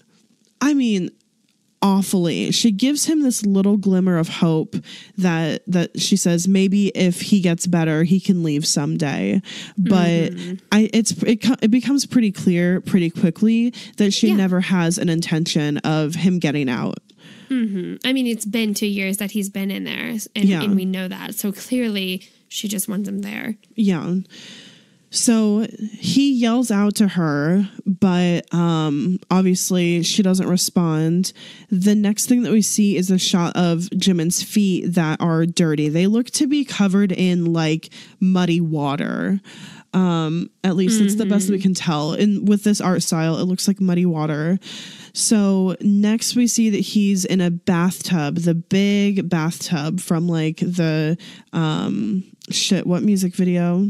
awfully, she gives him this little glimmer of hope that she says maybe if he gets better he can leave someday, but it becomes pretty clear pretty quickly that she never has an intention of him getting out. I mean, it's been 2 years that he's been in there, and we know that, so clearly she just wants him there. So he yells out to her, but obviously she doesn't respond. The next thing that we see is a shot of Jimin's feet that are dirty. They look to be covered in like muddy water. At least it's the best we can tell. And with this art style, it looks like muddy water. So next we see that he's in a bathtub, the big bathtub from like the what music video?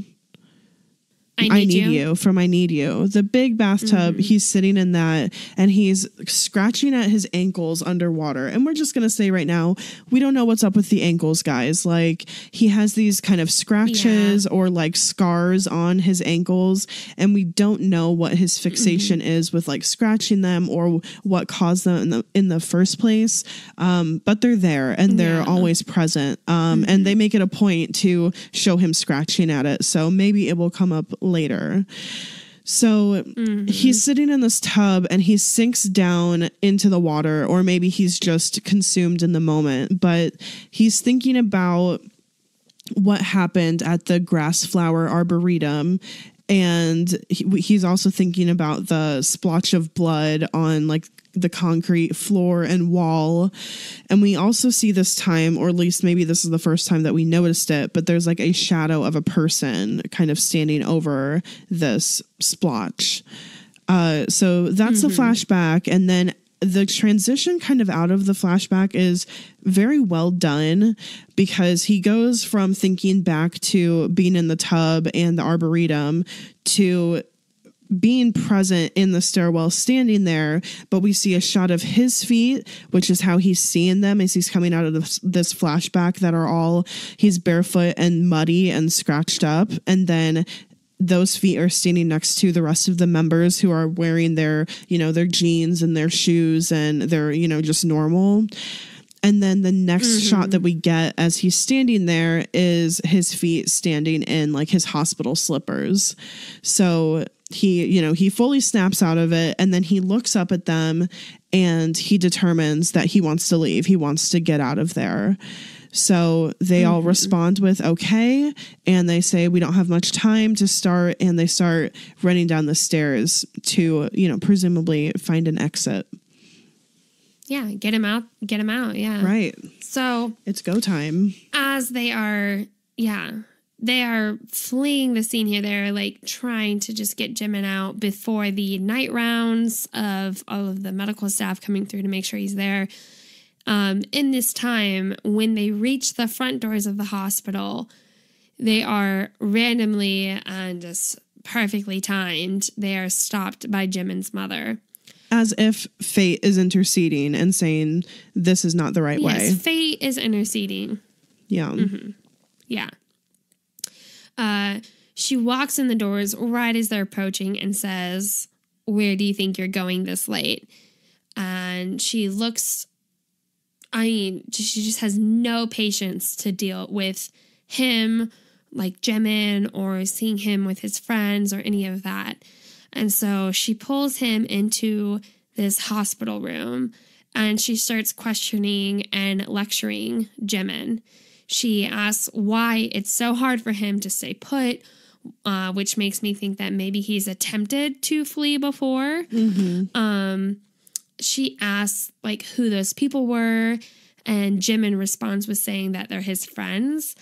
I Need You from I Need You. The big bathtub, he's sitting in that and he's scratching at his ankles underwater. And we're just going to say right now, we don't know what's up with the ankles, guys. Like he has these kind of scratches or like scars on his ankles, and we don't know what his fixation is with like scratching them or what caused them in the first place. But they're there and they're always present. And they make it a point to show him scratching at it. So maybe it will come up later. So he's sitting in this tub and he sinks down into the water, or maybe he's just consumed in the moment, but he's thinking about what happened at the grass flower arboretum. And he's also thinking about the splotch of blood on like the concrete floor and wall. And we also see this time, or at least maybe this is the first time that we noticed it, but there's like a shadow of a person kind of standing over this splotch. So that's the flashback. And then the transition kind of out of the flashback is very well done, because he goes from thinking back to being in the tub and the arboretum to being present in the stairwell, standing there, but we see a shot of his feet, which is how he's seeing them as he's coming out of this flashback, that are all, he's barefoot and muddy and scratched up. And then those feet are standing next to the rest of the members who are wearing their, their jeans and their shoes and they're, just normal. And then the next shot that we get as he's standing there is his feet standing in like his hospital slippers. So he fully snaps out of it, and then he looks up at them and he determines that he wants to leave. He wants to get out of there. So they all respond with okay, and they say we don't have much time to start, and they start running down the stairs to, presumably find an exit. Yeah, get him out, yeah. Right. So it's go time. As they are, they are fleeing the scene here. They're like trying to just get Jimin out before the night rounds of all of the medical staff coming through to make sure he's there. In this time, when they reach the front doors of the hospital, they are randomly and just perfectly timed. They are stopped by Jimin's mother. As if fate is interceding and saying, this is not the right way. Yes, fate is interceding. Yeah. Mm-hmm. Yeah. She walks in the doors right as they're approaching and says, "Where do you think you're going this late?" And she looks, she just has no patience to deal with him, like Jimin, or seeing him with his friends or any of that. And so she pulls him into this hospital room and she starts questioning and lecturing Jimin. She asks why it's so hard for him to stay put, which makes me think that maybe he's attempted to flee before. Mm-hmm. She asks like who those people were, and Jimin responds with saying that they're his friends.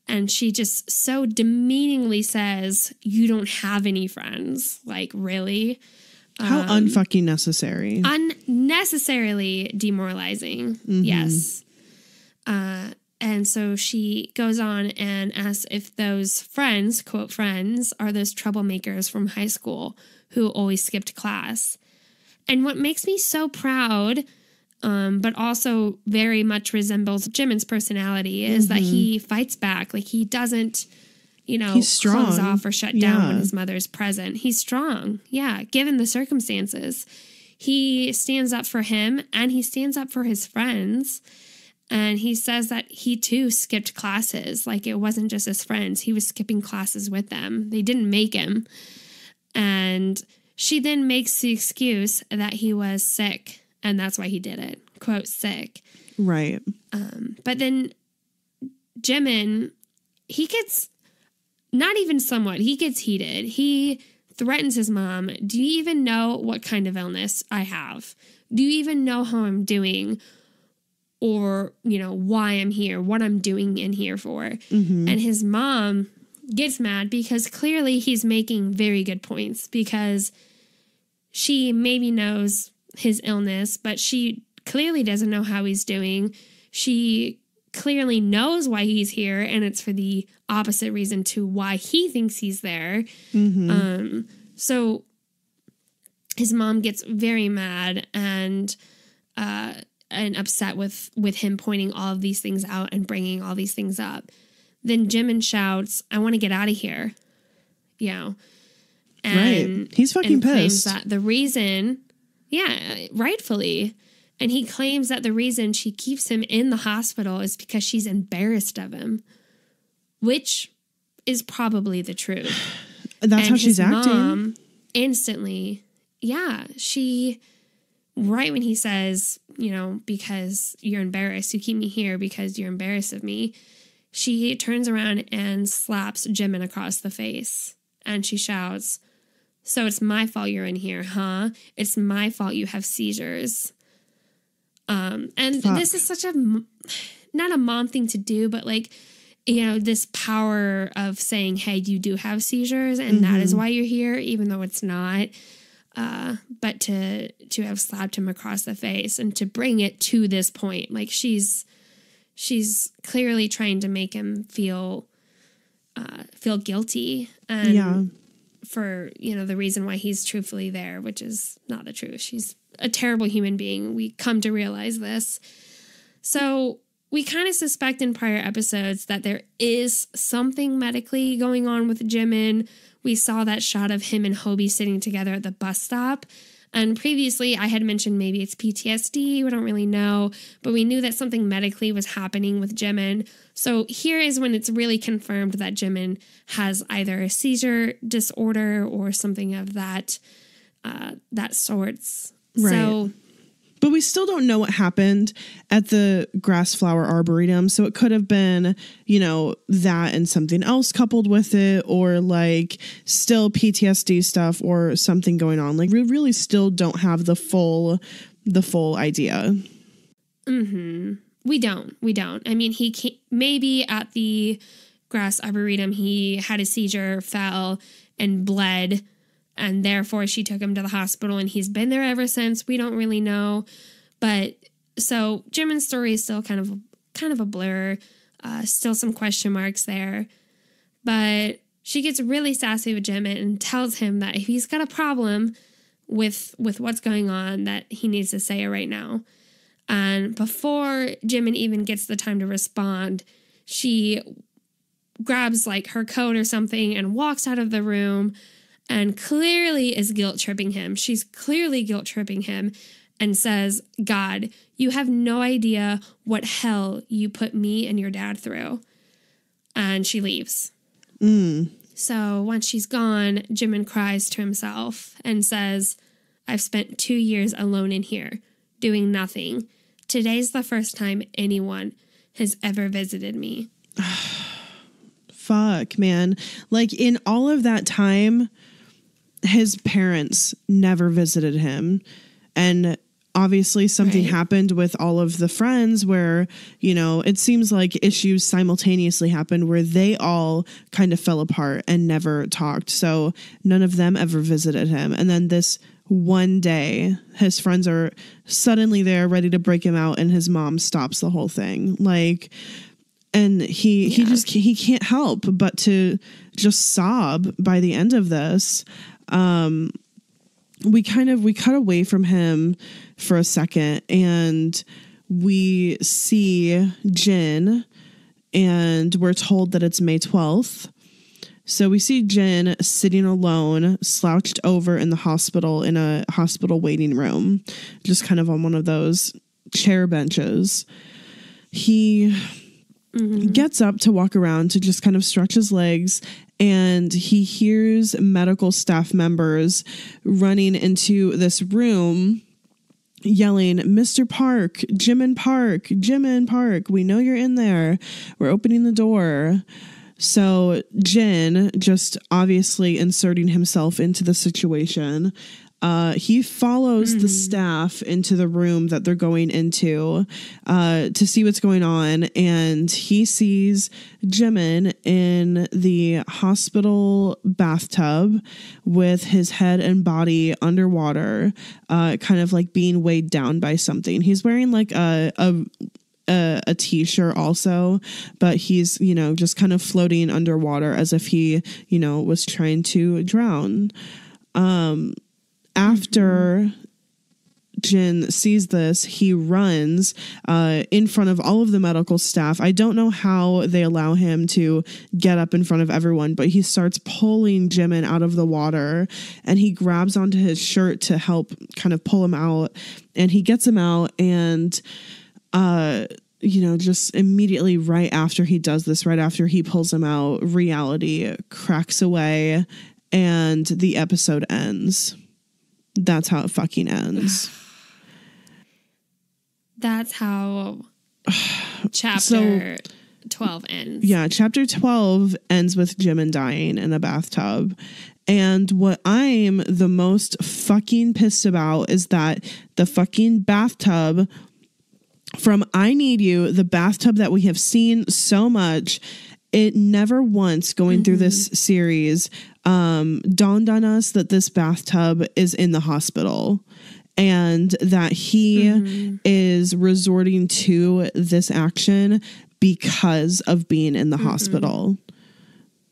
And she just so demeaningly says, "You don't have any friends." Like, really? How unfucking necessary. Unnecessarily demoralizing. Mm-hmm. Yes. And so she goes on and asks if those friends, quote friends, are those troublemakers from high school who always skipped class. And what makes me so proud, but also very much resembles Jimin's personality, is that he fights back. Like, he doesn't, he's strong. Close off or shut down when his mother's present. He's strong. Yeah, given the circumstances. He stands up for him and he stands up for his friends. And he says that he, too, skipped classes. Like, it wasn't just his friends. He was skipping classes with them. They didn't make him. And she then makes the excuse that he was sick, and that's why he did it. Quote, sick. Right. But then Jimin, he gets, not even somewhat, he gets heated. He threatens his mom. "Do you even know what kind of illness I have? Do you even know how I'm doing? Or, why I'm here, what I'm doing in here for?" Mm-hmm. And his mom gets mad because clearly he's making very good points, because she maybe knows his illness, but she clearly doesn't know how he's doing. She clearly knows why he's here, and it's for the opposite reason to why he thinks he's there. Mm-hmm. So his mom gets very mad and upset with him pointing all of these things out and bringing all these things up. Then Jimin shouts, "I want to get out of here." And, right. He's fucking claims pissed. That the reason, rightfully, and he claims that the reason she keeps him in the hospital is because she's embarrassed of him, which is probably the truth. That's how she's acting. Mom instantly, she... Right when he says, because you're embarrassed, you keep me here because you're embarrassed of me, she turns around and slaps Jimin across the face. And she shouts, "So it's my fault you're in here, huh? It's my fault you have seizures." And this is such not a mom thing to do, but like, this power of saying, "Hey, you do have seizures, and that is why you're here," even though it's not. But to have slapped him across the face and to bring it to this point, like she's clearly trying to make him feel guilty and for, the reason why he's truthfully there, which is not the truth. She's a terrible human being. We come to realize this. So we kind of suspect in prior episodes that there is something medically going on with Jimin. We saw that shot of him and Hobie sitting together at the bus stop. And previously I had mentioned maybe it's PTSD. We don't really know. But we knew that something medically was happening with Jimin. So here is when it's really confirmed that Jimin has either a seizure disorder or something of that sorts. Right. So... But we still don't know what happened at the grass flower arboretum. So it could have been, that and something else coupled with it, or like still PTSD stuff or something going on. Like, we really still don't have the full idea. Mm-hmm. We don't. I mean, he maybe at the grass arboretum, he had a seizure, fell, and bled. And therefore, she took him to the hospital, and he's been there ever since. We don't really know. But so Jimin's story is still kind of a blur. Still some question marks there. But she gets really sassy with Jimin and tells him that if he's got a problem with what's going on, that he needs to say it right now. And before Jimin even gets the time to respond, she grabs like her coat or something and walks out of the room and clearly is guilt tripping him. She's clearly guilt tripping him and says, God, you have no idea what hell you put me and your dad through. And she leaves. So once she's gone, Jimin cries to himself and says, I've spent 2 years alone in here, doing nothing. Today's the first time anyone has ever visited me. Fuck, man. Like, in all of that time, his parents never visited him. And obviously something happened with all of the friends where, you know, it seems like issues simultaneously happened where they all kind of fell apart and never talked. So none of them ever visited him. And then this one day, his friends are suddenly there ready to break him out, and his mom stops the whole thing. Like, and he can't help but to just sob by the end of this. We cut away from him for a second, and we see Jin, and we're told that it's May 12th. So we see Jin sitting alone, slouched over in the hospital, in a hospital waiting room, just kind of on one of those chair benches. He gets up to walk around to just kind of stretch his legs, and he hears medical staff members running into this room yelling, Mr. Park, Jimin Park, Jimin Park, we know you're in there. We're opening the door. So Jin, just obviously inserting himself into the situation, he follows the staff into the room that they're going into to see what's going on, and he sees Jimin in the hospital bathtub with his head and body underwater, kind of like being weighed down by something. He's wearing like a t-shirt also, but he's, you know, just kind of floating underwater as if he, you know, was trying to drown. After Jin sees this, he runs in front of all of the medical staff. I don't know how they allow him to get up in front of everyone, but he starts pulling Jimin out of the water, and he grabs onto his shirt to help kind of pull him out, and he gets him out, and you know, just immediately right after he does this, right after he pulls him out, reality cracks away and the episode ends. That's how it fucking ends. That's how chapter 12 ends. Yeah, chapter 12 ends with Jimin dying in a bathtub. And what I'm the most fucking pissed about is that the fucking bathtub from I Need You, the bathtub that we have seen so much, it never once going through this series dawned on us that this bathtub is in the hospital, and that he is resorting to this action because of being in the hospital.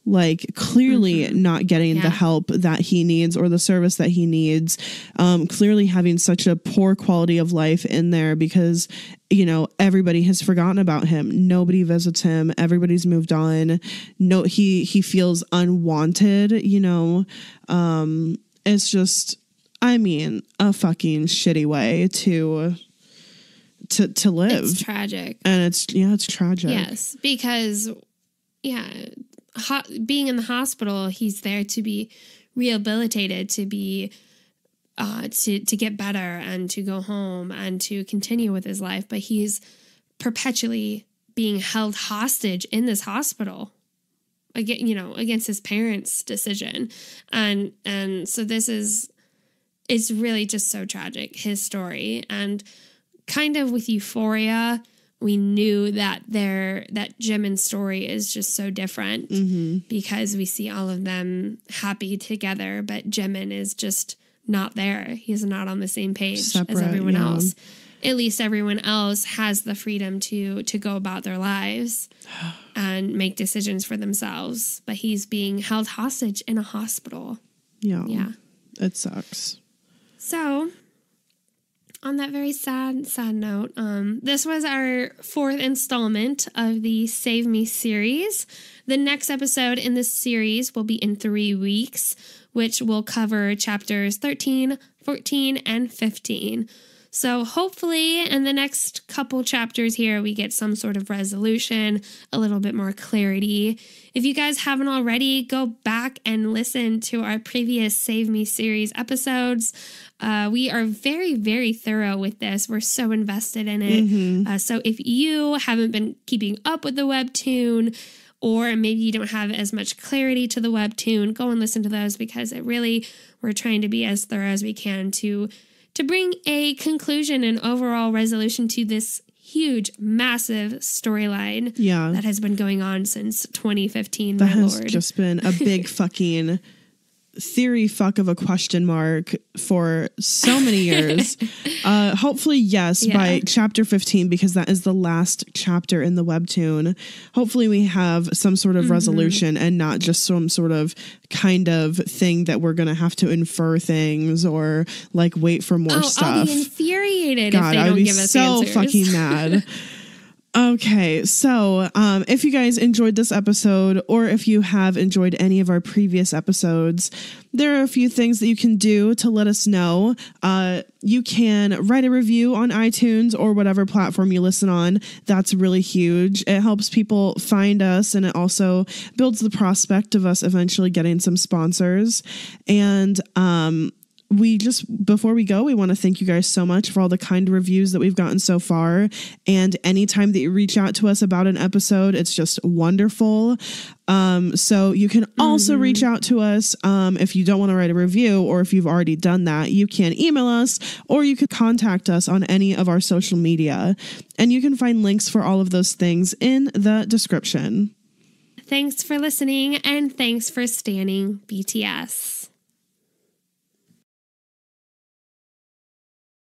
Like, clearly not getting the help that he needs or the service that he needs. Clearly having such a poor quality of life in there because, you know, everybody has forgotten about him. Nobody visits him. Everybody's moved on. No, he feels unwanted, you know. It's just, I mean, a fucking shitty way to live. It's tragic. And it's tragic. Yes, because, being in the hospital, he's there to be rehabilitated, to be to get better and to go home and to continue with his life, but he's perpetually being held hostage in this hospital against his parents' decision, and so it's really just so tragic, his story. And kind of with Euphoria, we knew that Jimin's story is just so different because we see all of them happy together, but Jimin is just not there. He's not on the same page as everyone else. At least everyone else has the freedom to go about their lives and make decisions for themselves, but he's being held hostage in a hospital. Yeah. It sucks. So, on that very sad note, this was our 4th installment of the Save Me series. The next episode in this series will be in 3 weeks, which will cover chapters 13, 14, and 15. So hopefully in the next couple chapters here, we get some sort of resolution, a little bit more clarity. If you guys haven't already, go back and listen to our previous Save Me series episodes. We are very, very thorough with this. We're so invested in it. So if you haven't been keeping up with the webtoon, or maybe you don't have as much clarity to the webtoon, go and listen to those, because we're trying to be as thorough as we can to bring a conclusion and overall resolution to this huge, massive storyline that has been going on since 2015. That has just been a big fucking theory fuck of a question mark for so many years. Hopefully, yes, by chapter 15, because that is the last chapter in the webtoon. Hopefully we have some sort of resolution and not just some sort of kind of thing that we're going to have to infer things or like wait for more stuff. I'll be infuriated if they don't give us answers. So fucking mad. Okay, so if you guys enjoyed this episode, or if you have enjoyed any of our previous episodes, there are a few things that you can do to let us know. You can write a review on iTunes or whatever platform you listen on. That's really huge. It helps people find us, and it also builds the prospect of us eventually getting some sponsors. And before we go, we want to thank you guys so much for all the kind reviews that we've gotten so far. And anytime that you reach out to us about an episode, it's just wonderful. So you can also reach out to us if you don't want to write a review, or if you've already done that, you can email us, or you can contact us on any of our social media. And you can find links for all of those things in the description. Thanks for listening, and thanks for standing BTS.